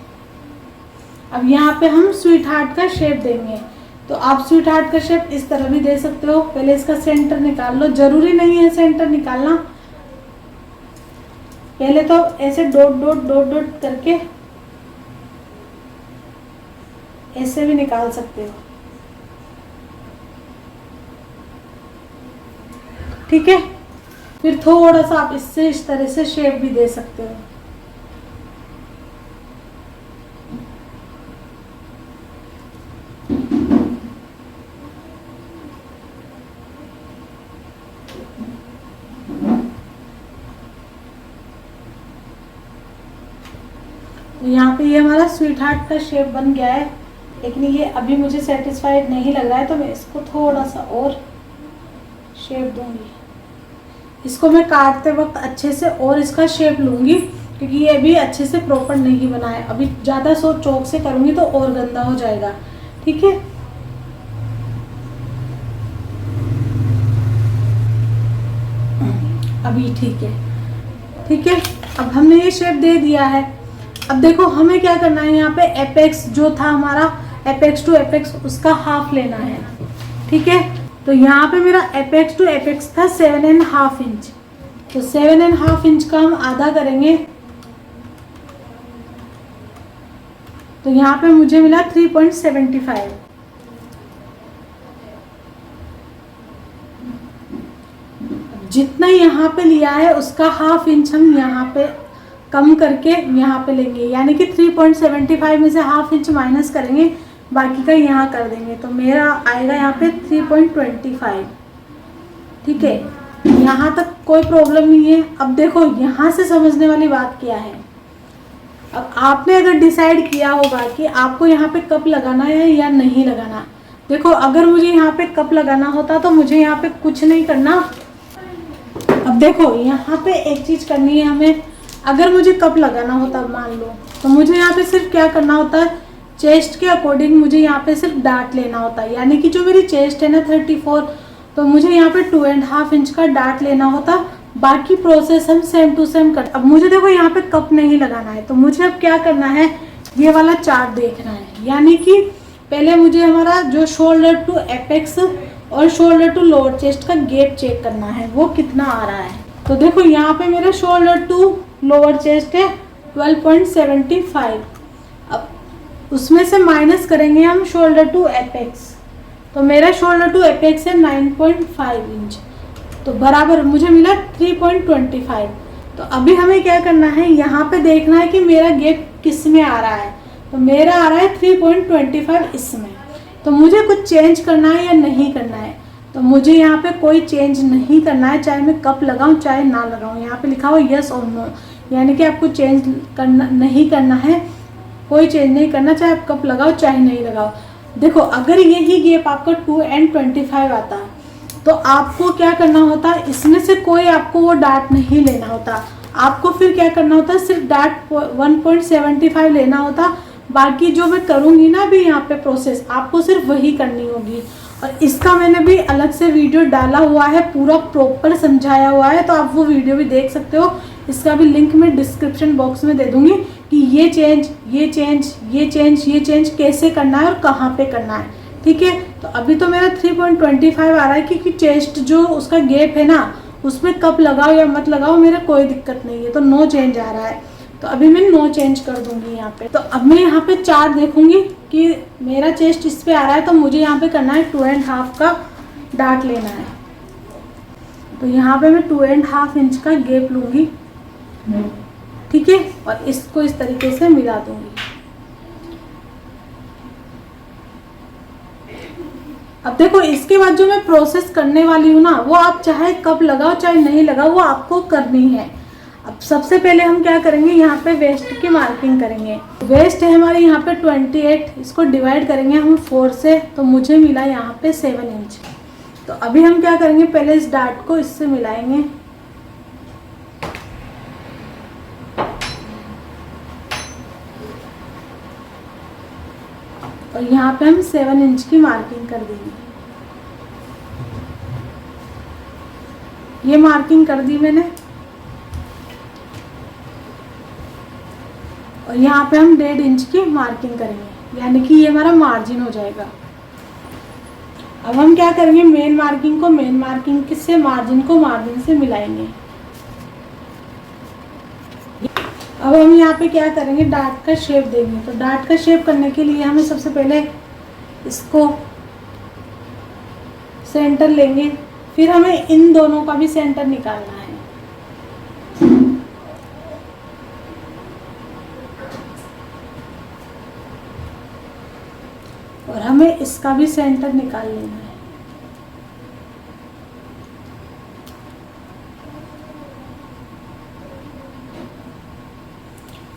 Speaker 1: अब यहाँ पे हम स्वीट हार्ट का शेप देंगे, तो आप स्वीट हार्ट का शेप इस तरह भी दे सकते हो। पहले इसका सेंटर निकाल लो, जरूरी नहीं है सेंटर निकालना, पहले तो ऐसे डॉट डॉट डॉट डॉट करके ऐसे भी निकाल सकते हो। ठीक है, फिर थोड़ा सा आप इससे इस तरह से शेप भी दे सकते हो। यहाँ पे ये हमारा स्वीट हार्ट का शेप बन गया है, लेकिन ये अभी मुझे सेटिस्फाइड नहीं लग रहा है, तो मैं इसको थोड़ा सा और शेप दूंगी। इसको मैं काटते वक्त अच्छे से और इसका शेप लूंगी, क्योंकि ये भी अच्छे से प्रॉपर नहीं बना है। अभी ज़्यादा सो चौक से करूंगी तो और गंदा हो जाएगा। ठीक है, अभी ठीक है। ठीक है, अब हमने ये शेप दे दिया है। अब देखो हमें क्या करना है, यहाँ पे एपेक्स जो था हमारा एपेक्स टू एपेक्स उसका हाफ लेना है। ठीक है, तो यहाँ पे मेरा एपेक्स टू एपेक्स था 7.5 इंच, तो 7.5 इंच का हम आधा करेंगे, तो यहाँ पे मुझे मिला 3.75। जितना यहाँ पे लिया है उसका हाफ इंच हम यहाँ पे कम करके यहाँ पे लेंगे, यानी कि 3.75 में से हाफ इंच माइनस करेंगे, बाकी का यहाँ कर देंगे, तो मेरा आएगा यहाँ पे 3.25। ठीक है, यहाँ तक कोई प्रॉब्लम नहीं है। अब देखो यहाँ से समझने वाली बात क्या है, अब आपने अगर डिसाइड किया होगा कि आपको यहाँ पे कप लगाना है या नहीं लगाना, देखो अगर मुझे यहाँ पे कप लगाना होता तो मुझे यहाँ पे कुछ नहीं करना। अब देखो यहाँ पे एक चीज़ करनी है हमें, अगर मुझे कप लगाना होता मान लो, तो मुझे यहाँ पे सिर्फ क्या करना होता है, चेस्ट के अकॉर्डिंग मुझे यहाँ पे सिर्फ डार्ट लेना होता है। यानी कि जो मेरी चेस्ट है ना 34, तो मुझे यहाँ पे 2.5 इंच का डार्ट लेना होता। बाकी प्रोसेस हम सेम टू सेम कर। अब मुझे देखो यहाँ पे कप नहीं लगाना है, तो मुझे अब क्या करना है, ये वाला चार्ट देखना है। यानी कि पहले मुझे हमारा जो शोल्डर टू एपेक्स और शोल्डर टू लोअर चेस्ट का गैप चेक करना है, वो कितना आ रहा है। तो देखो यहाँ पे मेरा शोल्डर टू लोअर चेस्ट है 12.75। अब उसमें से माइनस करेंगे हम शोल्डर टू एपेक्स, तो मेरा शोल्डर टू एपेक्स है 9.5 इंच, तो बराबर मुझे मिला 3.25। तो अभी हमें क्या करना है, यहाँ पे देखना है कि मेरा गैप किस में आ रहा है। तो मेरा आ रहा है 3.25 इसमें। तो मुझे कुछ चेंज करना है या नहीं करना है, तो मुझे यहाँ पे कोई चेंज नहीं करना है, चाहे मैं कप लगाऊं चाहे ना लगाऊं। यहाँ पे लिखा हुआ यस और नो, यानी कि आपको चेंज करना नहीं करना है, कोई चेंज नहीं करना, चाहे आप कप लगाओ चाहे नहीं लगाओ। देखो अगर यही गैप आपका 2.25 आता तो आपको क्या करना होता, इसमें से कोई आपको वो डार्ट नहीं लेना होता। आपको फिर क्या करना होता, सिर्फ डार्ट 1.75 लेना होता। बाकी जो मैं करूँगी ना अभी यहाँ पे प्रोसेस, आपको सिर्फ वही करनी होगी। और इसका मैंने भी अलग से वीडियो डाला हुआ है, पूरा प्रॉपर समझाया हुआ है, तो आप वो वीडियो भी देख सकते हो। इसका भी लिंक मैं डिस्क्रिप्शन बॉक्स में दे दूँगी कि ये चेंज ये चेंज ये चेंज ये चेंज कैसे करना है और कहाँ पे करना है। ठीक है, तो अभी तो मेरा 3.25 आ रहा है, क्योंकि चेस्ट जो उसका गैप है ना, उसमें कप लगाओ या मत लगाओ मेरा कोई दिक्कत नहीं है, तो नो चेंज आ रहा है। तो अभी मैं नो चेंज कर दूंगी यहाँ पे। तो अब मैं यहाँ पे चार्ट देखूंगी कि मेरा चेस्ट इस पे आ रहा है, तो मुझे यहाँ पे करना है 2.5 का डार्ट लेना है। तो यहाँ पे मैं 2.5 इंच का गैप लूंगी, ठीक है, और इसको इस तरीके से मिला दूंगी। अब देखो इसके बाद जो मैं प्रोसेस करने वाली हूँ ना, वो आप चाहे कप लगाओ चाहे नहीं लगाओ, वो आपको करनी है। अब सबसे पहले हम क्या करेंगे, यहाँ पे वेस्ट की मार्किंग करेंगे। वेस्ट है हमारे यहाँ पे 28, इसको डिवाइड करेंगे हम 4 से, तो मुझे मिला यहाँ पे 7 इंच। तो अभी हम क्या करेंगे, पहले इस डार्ट को इससे मिलाएंगे, और यहाँ पे हम 7 इंच की मार्किंग कर देंगे। ये मार्किंग कर दी मैंने, और यहाँ पे हम 1.5 इंच की मार्किंग करेंगे, यानी कि ये हमारा मार्जिन हो जाएगा। अब हम क्या करेंगे, मेन मार्किंग को मेन मार्किंग से, मार्जिन को मार्जिन से मिलाएंगे। अब हम यहाँ पे क्या करेंगे, डार्ट का शेप देंगे। तो डार्ट का शेप करने के लिए हमें सबसे पहले इसको सेंटर लेंगे, फिर हमें इन दोनों का भी सेंटर निकालना है। और हमें इसका भी सेंटर निकाल लेना है।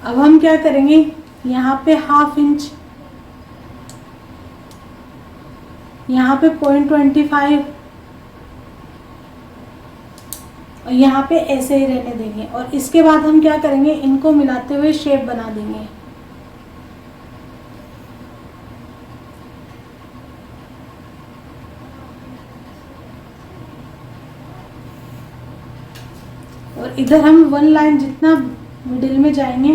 Speaker 1: अब हम क्या करेंगे, यहाँ पे 1/2 इंच, यहाँ पे 0.25, और यहाँ पे ऐसे ही रहने देंगे। और इसके बाद हम क्या करेंगे, इनको मिलाते हुए शेप बना देंगे। और इधर हम 1 लाइन जितना मिडिल में जाएंगे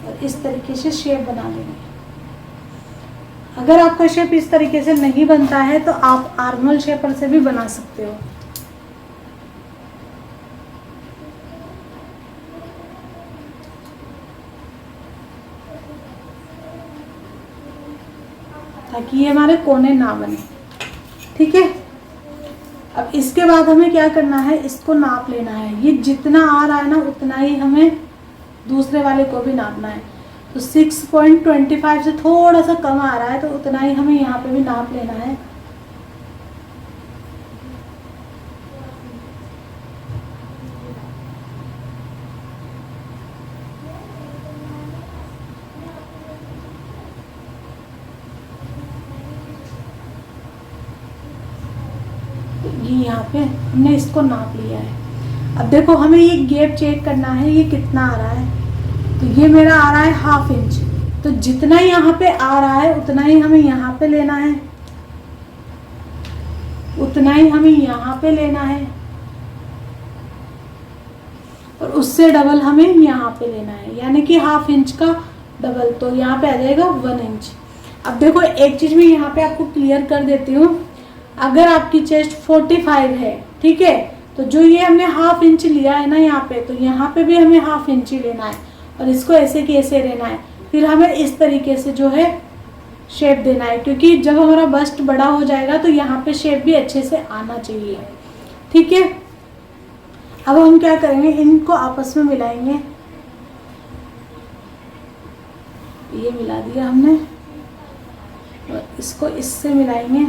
Speaker 1: और इस तरीके से शेप बना देंगे। अगर आपका शेप इस तरीके से नहीं बनता है तो आप आर्मल शेपर से भी बना सकते हो। ताकि ये हमारे कोने ना बने, ठीक है। अब इसके बाद हमें क्या करना है, इसको नाप लेना है। ये जितना आ रहा है ना उतना ही हमें दूसरे वाले को भी नापना है। तो 6.25 से थोड़ा सा कम आ रहा है, तो उतना ही हमें यहाँ पे भी नाप लेना है। यहाँ पे हमने इसको नाप लिया है। अब देखो हमें ये गैप चेक करना है, ये कितना आ रहा है। तो ये मेरा आ रहा है 1/2 इंच। तो जितना यहाँ पे आ रहा है उतना ही हमें यहाँ पे लेना है, उतना ही हमें यहाँ पे लेना है, और उससे डबल हमें यहाँ पे लेना है, यानी कि 1/2 इंच का डबल। तो यहाँ पे आ जाएगा 1 इंच। अब देखो एक चीज मैं यहाँ पे आपको क्लियर कर देती हूँ, अगर आपकी चेस्ट 45 है, ठीक है, तो जो ये हमने 1/2 इंच लिया है ना यहाँ पे, तो यहाँ पे भी हमें 1/2 इंच ही लेना है, और इसको ऐसे की ऐसे लेना है। फिर हमें इस तरीके से जो है शेप देना है, क्योंकि जब हमारा बस्ट बड़ा हो जाएगा तो यहाँ पे शेप भी अच्छे से आना चाहिए, ठीक है। अब हम क्या करेंगे, इनको आपस में मिलाएंगे। ये मिला दिया हमने, और इसको इससे मिलाएंगे,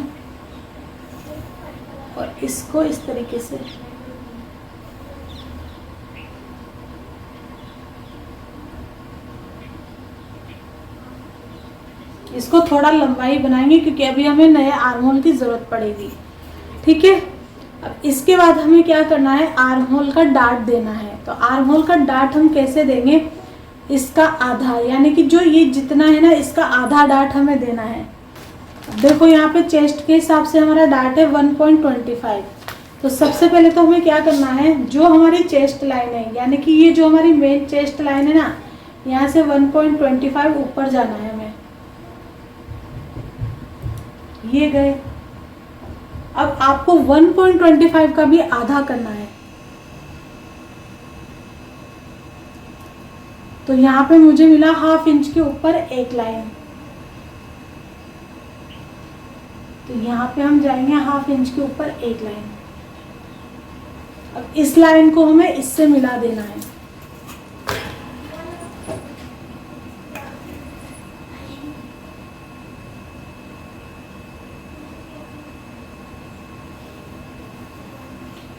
Speaker 1: और इसको इस तरीके से। इसको थोड़ा लंबाई बनाएंगे क्योंकि अभी हमें नए आर्म होल की जरूरत पड़ेगी, ठीक है। अब इसके बाद हमें क्या करना है, आर्म होल का डार्ट देना है। तो आर्म होल का डार्ट हम कैसे देंगे, इसका आधा, यानी कि जो ये जितना है ना, इसका आधा डार्ट हमें देना है। देखो यहाँ पे चेस्ट के हिसाब से हमारा डार्ट है 1.25। तो सबसे पहले तो हमें क्या करना है, जो हमारी चेस्ट लाइन है, यानी कि ये जो हमारी मेन चेस्ट लाइन है ना, यहाँ से 1.25 ऊपर जाना है हमें। ये गए। अब आपको 1.25 का भी आधा करना है। तो यहाँ पे मुझे मिला 1/2 इंच के ऊपर एक लाइन। तो यहाँ पे हम जाएंगे 1/2 इंच के ऊपर एक लाइन। अब इस लाइन को हमें इससे मिला देना है।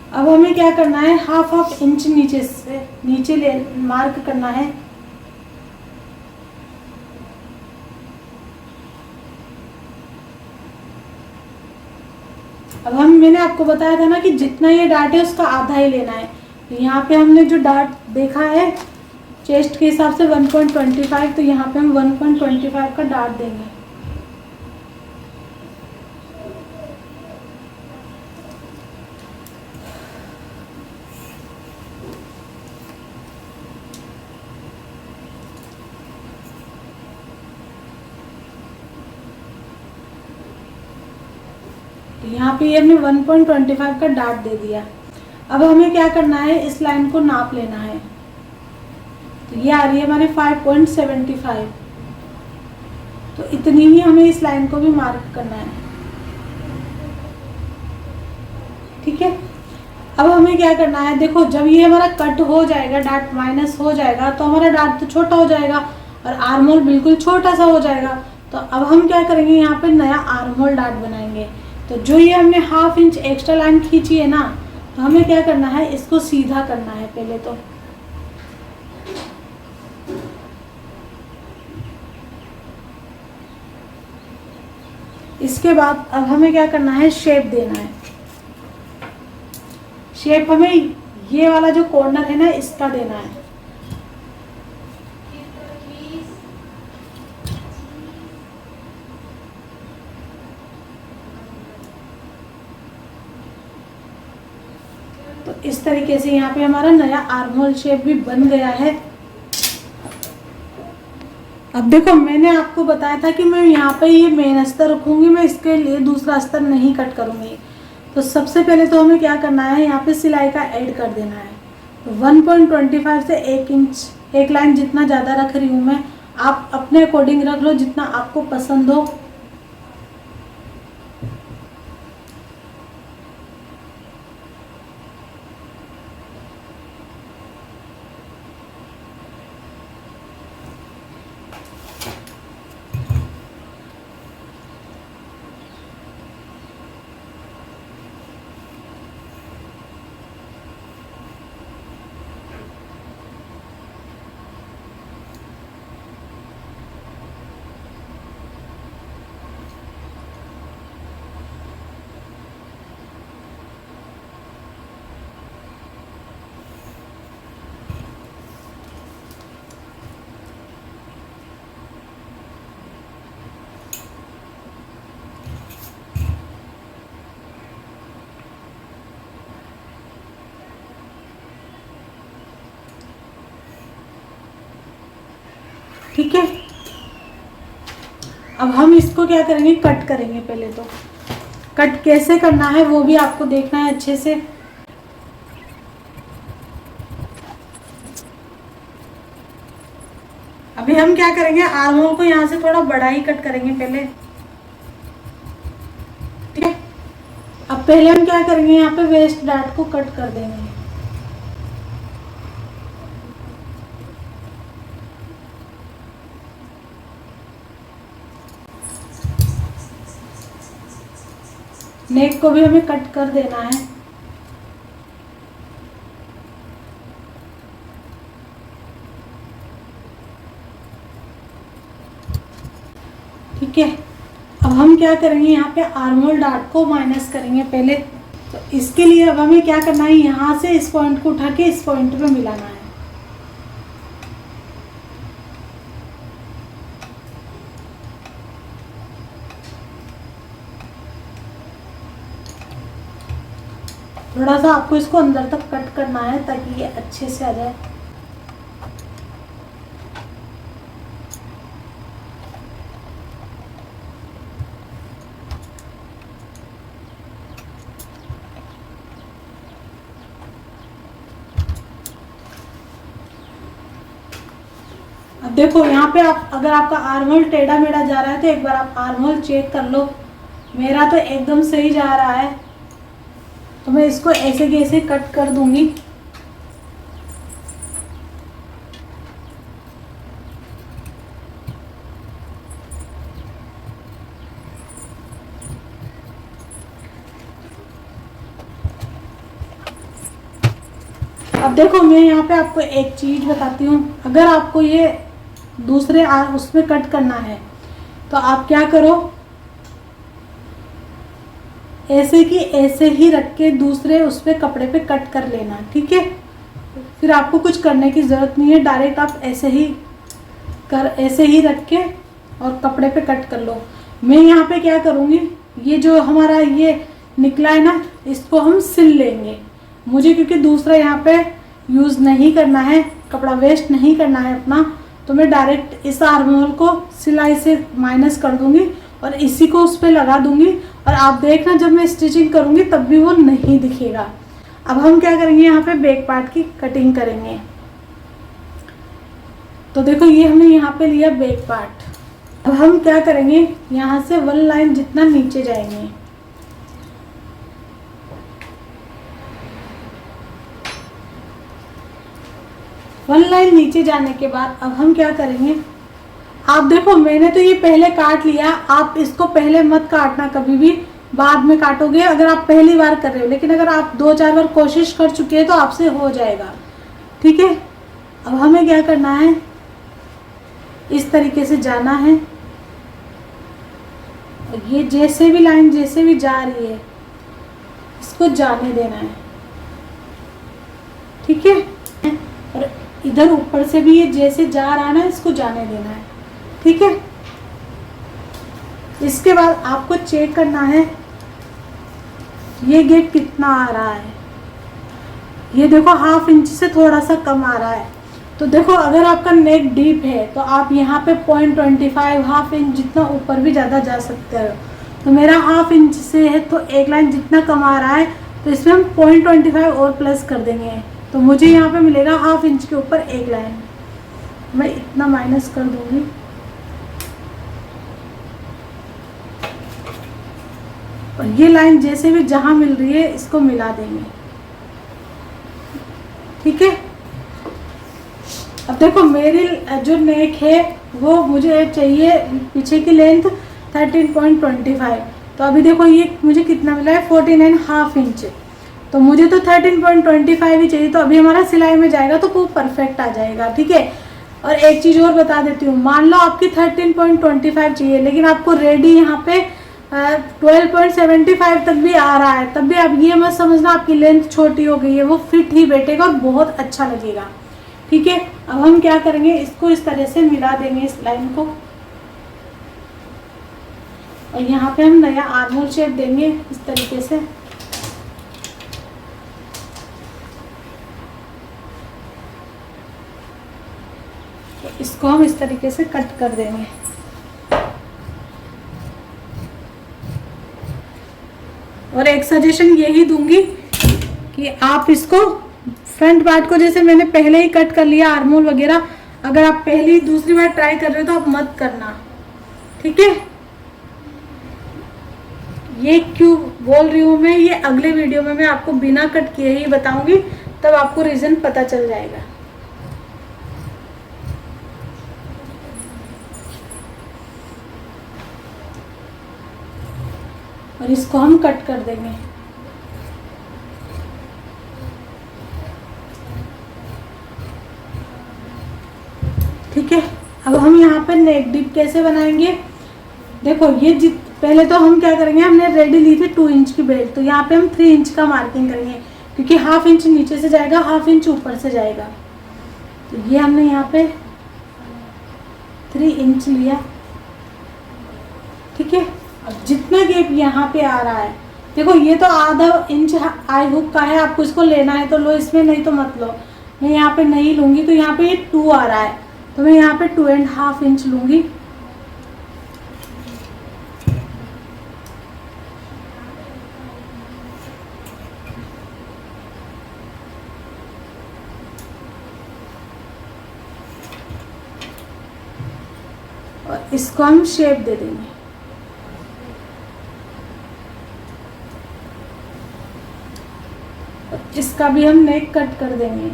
Speaker 1: अब हमें क्या करना है, 1/2 इंच नीचे से नीचे ले मार्क करना है। अब मैंने आपको बताया था ना कि जितना ये डार्ट है उसका आधा ही लेना है। तो यहाँ पे हमने जो डार्ट देखा है चेस्ट के हिसाब से 1.25, तो यहाँ पे हम 1.25 का डार्ट देंगे। यहाँ पे ये हमने 1.25 का डार्ट दे दिया। अब हमें क्या करना है, इस लाइन को नाप लेना है। तो ये आ रही है हमारे 5.75। तो इतनी ही हमें इस लाइन को भी मार्क करना है, ठीक है। अब हमें क्या करना है, देखो जब ये हमारा कट हो जाएगा, डार्ट माइनस हो जाएगा, तो हमारा डार्ट तो छोटा हो जाएगा और आर्म होल बिल्कुल छोटा सा हो जाएगा। तो अब हम क्या करेंगे, यहाँ पे नया आर्म होल डार्ट बनाएंगे। तो जो ये हमने 1/2 इंच एक्स्ट्रा लाइन खींची है ना, तो हमें क्या करना है, इसको सीधा करना है पहले तो। इसके बाद अब हमें क्या करना है, शेप देना है। शेप हमें ये वाला जो कॉर्नर है ना, इसका देना है। तो इस तरीके से यहाँ पे हमारा नया आर्म होल शेप भी बन गया है। अब देखो मैंने आपको बताया था कि मैं यहाँ पे ये मेन अस्तर रखूंगी, मैं इसके लिए दूसरा अस्तर नहीं कट करूंगी। तो सबसे पहले तो हमें क्या करना है, यहाँ पे सिलाई का ऐड कर देना है। तो 1.25 से 1 इंच एक लाइन जितना ज़्यादा रख रही हूँ मैं, आप अपने अकॉर्डिंग रख लो जितना आपको पसंद हो। ठीक है। अब हम इसको क्या करेंगे, कट करेंगे। पहले तो कट कैसे करना है वो भी आपको देखना है अच्छे से। अभी हम क्या करेंगे, आर्म होल को यहाँ से थोड़ा बड़ा ही कट करेंगे पहले, ठीक है। अब पहले हम क्या करेंगे, यहाँ पे वेस्ट डार्ट को कट कर देंगे। नेक को भी हमें कट कर देना है। ठीक है। अब हम क्या करेंगे, यहाँ पे आर्म होल डार्ट को माइनस करेंगे पहले। तो इसके लिए अब हमें क्या करना है, यहाँ से इस पॉइंट को उठा के इस पॉइंट पे मिलाना है। थोड़ा सा आपको इसको अंदर तक कट करना है ताकि ये अच्छे से आ जाए। अब देखो यहाँ पे आप, अगर आपका आर्म होल टेढ़ा मेढ़ा जा रहा है तो एक बार आप आर्म होल चेक कर लो। मेरा तो एकदम सही जा रहा है, तो मैं इसको ऐसे के ऐसे कट कर दूंगी। अब देखो मैं यहाँ पे आपको एक चीज बताती हूँ, अगर आपको ये दूसरे उसमें कट करना है तो आप क्या करो, ऐसे की ऐसे ही रख के दूसरे उस पे कपड़े पे कट कर लेना, ठीक है। फिर आपको कुछ करने की ज़रूरत नहीं है, डायरेक्ट आप ऐसे ही रख के और कपड़े पे कट कर लो। मैं यहाँ पे क्या करूँगी, ये जो हमारा ये निकला है ना, इसको हम सिल लेंगे। मुझे क्योंकि दूसरा यहाँ पे यूज़ नहीं करना है, कपड़ा वेस्ट नहीं करना है अपना, तो मैं डायरेक्ट इस आर्म होल को सिलाई से माइनस कर दूंगी और इसी को उस पर लगा दूंगी। और आप देखना जब मैं स्टिचिंग करूंगी तब भी वो नहीं दिखेगा। अब हम क्या करेंगे, यहाँ पे बैक पार्ट की कटिंग करेंगे। तो देखो ये हमने यहाँ पे लिया बैक पार्ट। अब हम क्या करेंगे, यहाँ से 1 लाइन जितना नीचे जाएंगे। वन लाइन नीचे जाने के बाद अब हम क्या करेंगे, आप देखो मैंने तो ये पहले काट लिया, आप इसको पहले मत काटना कभी भी, बाद में काटोगे अगर आप पहली बार कर रहे हो। लेकिन अगर आप 2-4 बार कोशिश कर चुके हैं तो आपसे हो जाएगा, ठीक है। अब हमें क्या करना है, इस तरीके से जाना है। ये जैसे भी लाइन जैसे भी जा रही है इसको जाने देना है, ठीक है। और इधर ऊपर से भी ये जैसे जा रहा है ना, इसको जाने देना है, ठीक है। इसके बाद आपको चेक करना है ये गैप कितना आ रहा है। ये देखो 1/2 इंच से थोड़ा सा कम आ रहा है। तो देखो अगर आपका नेक डीप है तो आप यहाँ पे 0.25 1/2 इंच जितना ऊपर भी ज़्यादा जा सकते हो। तो मेरा 1/2 इंच से है तो एक लाइन जितना कम आ रहा है तो इसमें हम 0.25 और प्लस कर देंगे। तो मुझे यहाँ पे मिलेगा 1/2 इंच के ऊपर एक लाइन, मैं इतना माइनस कर दूंगी। और ये लाइन जैसे भी जहाँ मिल रही है इसको मिला देंगे, ठीक है। अब देखो मेरी जो नेक है वो मुझे चाहिए पीछे की लेंथ 13.25। तो अभी देखो ये मुझे कितना मिला है 14.5 इंच। तो मुझे तो 13.25 ही चाहिए। तो अभी हमारा सिलाई में जाएगा तो वो परफेक्ट आ जाएगा, ठीक है। और एक चीज़ और बता देती हूँ, मान लो आपकी 13.25 चाहिए लेकिन आपको रेडी यहाँ पे 12.75 तक भी आ रहा है, तब भी आप ये मत समझना आपकी लेंथ छोटी हो गई है, वो फिट ही बैठेगा और बहुत अच्छा लगेगा, ठीक है। अब हम क्या करेंगे, इसको इस तरह से मिला देंगे इस लाइन को और यहाँ पे हम नया आर्म होल शेप देंगे इस तरीके से। तो इसको हम इस तरीके से कट कर देंगे। और एक सजेशन यही दूंगी कि आप इसको फ्रंट पार्ट को जैसे मैंने पहले ही कट कर लिया आर्मोल वगैरह, अगर आप पहली दूसरी बार ट्राई कर रहे हो तो आप मत करना, ठीक है। ये क्यों बोल रही हूँ मैं, ये अगले वीडियो में मैं आपको बिना कट किए ही बताऊंगी, तब आपको रीजन पता चल जाएगा। और इसको हम कट कर देंगे। ठीक है, अब हम यहाँ पे नेक डिप कैसे बनाएंगे, देखो ये पहले तो हम क्या करेंगे, हमने रेडी ली थी 2 इंच की बेल्ट, तो यहाँ पे हम 3 इंच का मार्किंग करेंगे, क्योंकि हाफ इंच नीचे से जाएगा, हाफ इंच ऊपर से जाएगा। तो ये हमने यहाँ पे 3 इंच लिया, ठीक है। अब जितना गैप यहाँ पे आ रहा है, देखो ये तो आधा इंच आई हुक का है, आपको इसको लेना है तो लो इसमें, नहीं तो मत लो। मैं यहाँ पे नहीं लूंगी, तो यहाँ पे ये 2 आ रहा है, तो मैं यहाँ पे 2.5 इंच लूंगी। और इसको हम शेप दे देंगे। इसका भी हम नेक कट कर देंगे।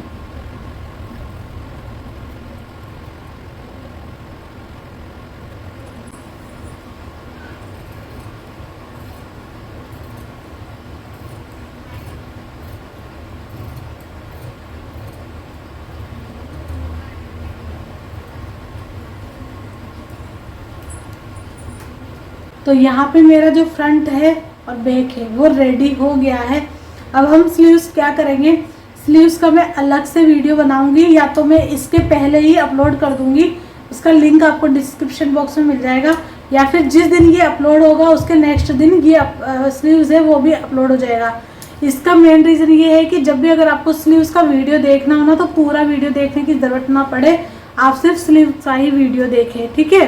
Speaker 1: तो यहाँ पे मेरा जो फ्रंट है और बैक है वो रेडी हो गया है। अब हम स्लीव्स क्या करेंगे, स्लीव्स का मैं अलग से वीडियो बनाऊंगी, या तो मैं इसके पहले ही अपलोड कर दूंगी, उसका लिंक आपको डिस्क्रिप्शन बॉक्स में मिल जाएगा, या फिर जिस दिन ये अपलोड होगा उसके नेक्स्ट दिन ये स्लीव्स है वो भी अपलोड हो जाएगा। इसका मेन रीज़न ये है कि जब भी अगर आपको स्लीव्स का वीडियो देखना हो ना, तो पूरा वीडियो देखने की ज़रूरत ना पड़े, आप सिर्फ स्लीव्स का ही वीडियो देखें, ठीक है।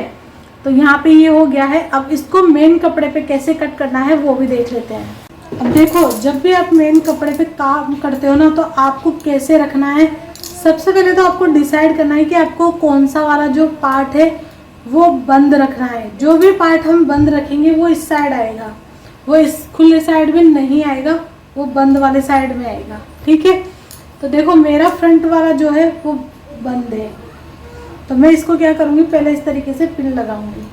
Speaker 1: तो यहाँ पे ये हो गया है। अब इसको मेन कपड़े पे कैसे कट करना है वो भी देख लेते हैं। अब देखो, जब भी आप मेन कपड़े पे काम करते हो ना, तो आपको कैसे रखना है, सबसे पहले तो आपको डिसाइड करना है कि आपको कौन सा वाला जो पार्ट है वो बंद रखना है। जो भी पार्ट हम बंद रखेंगे वो इस साइड आएगा, वो इस खुले साइड में नहीं आएगा, वो बंद वाले साइड में आएगा, ठीक है। तो देखो मेरा फ्रंट वाला जो है वो बंद है, तो मैं इसको क्या करूँगी, पहले इस तरीके से पिन लगाऊंगी।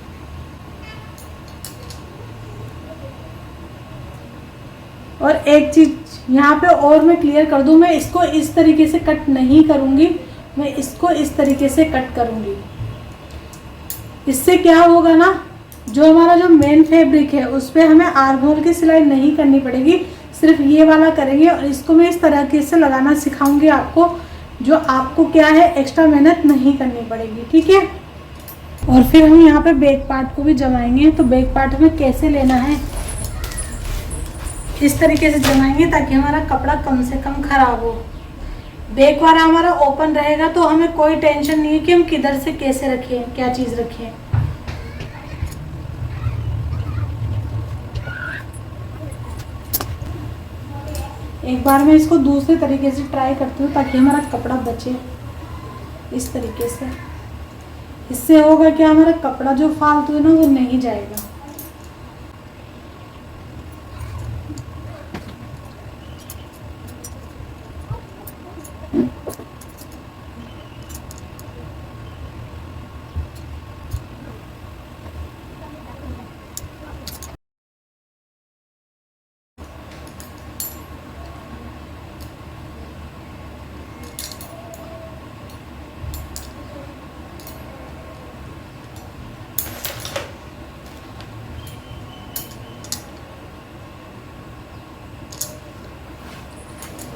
Speaker 1: और एक चीज़ यहाँ पे और मैं क्लियर कर दूँ, मैं इसको इस तरीके से कट नहीं करूँगी, मैं इसको इस तरीके से कट करूँगी। इससे क्या होगा ना, जो हमारा जो मेन फैब्रिक है उस पर हमें आर्म होल की सिलाई नहीं करनी पड़ेगी, सिर्फ ये वाला करेंगे। और इसको मैं इस तरीके से लगाना सिखाऊंगी आपको, जो आपको क्या है एक्स्ट्रा मेहनत नहीं करनी पड़ेगी, ठीक है। और फिर हम यहाँ पे बैक पार्ट को भी जमाएंगे। तो बैक पार्ट हमें कैसे लेना है, इस तरीके से जमाएंगे ताकि हमारा कपड़ा कम से कम खराब हो। बैक वाला हमारा ओपन रहेगा तो हमें कोई टेंशन नहीं है कि हम किधर से कैसे रखें, क्या चीज़ रखें। एक बार मैं इसको दूसरे तरीके से ट्राई करती हूँ ताकि हमारा कपड़ा बचे इस तरीके से। इससे होगा कि हमारा कपड़ा जो फालतू है ना वो नहीं जाएगा।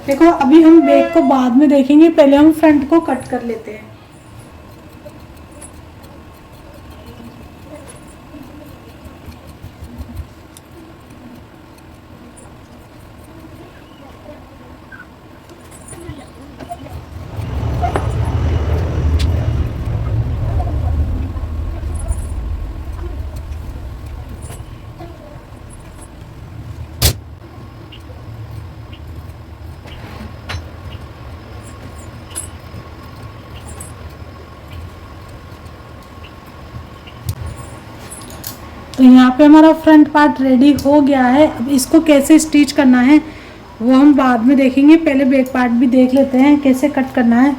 Speaker 1: देखो अभी हम बैक को बाद में देखेंगे, पहले हम फ्रंट को कट कर लेते हैं। तो यहाँ पे हमारा फ्रंट पार्ट रेडी हो गया है। अब इसको कैसे स्टिच करना है वो हम बाद में देखेंगे, पहले बैक पार्ट भी देख लेते हैं कैसे कट करना है।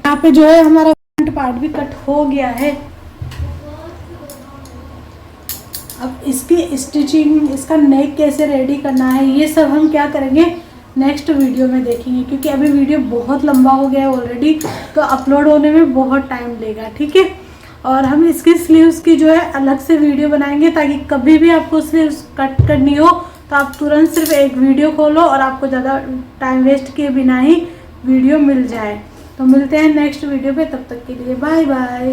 Speaker 1: यहाँ पे जो है हमारा फ्रंट पार्ट भी कट हो गया है। अब इसकी स्टिचिंग, इसका नेक कैसे रेडी करना है ये सब हम क्या करेंगे नेक्स्ट वीडियो में देखेंगे, क्योंकि अभी वीडियो बहुत लंबा हो गया है ऑलरेडी, तो अपलोड होने में बहुत टाइम लेगा। ठीक है, और हम इसकी स्लीव्स की जो है अलग से वीडियो बनाएंगे, ताकि कभी भी आपको स्लीव्स कट करनी हो तो आप तुरंत सिर्फ एक वीडियो खोलो और आपको ज़्यादा टाइम वेस्ट किए बिना ही वीडियो मिल जाए। तो मिलते हैं नेक्स्ट वीडियो पे, तब तक के लिए बाय बाय।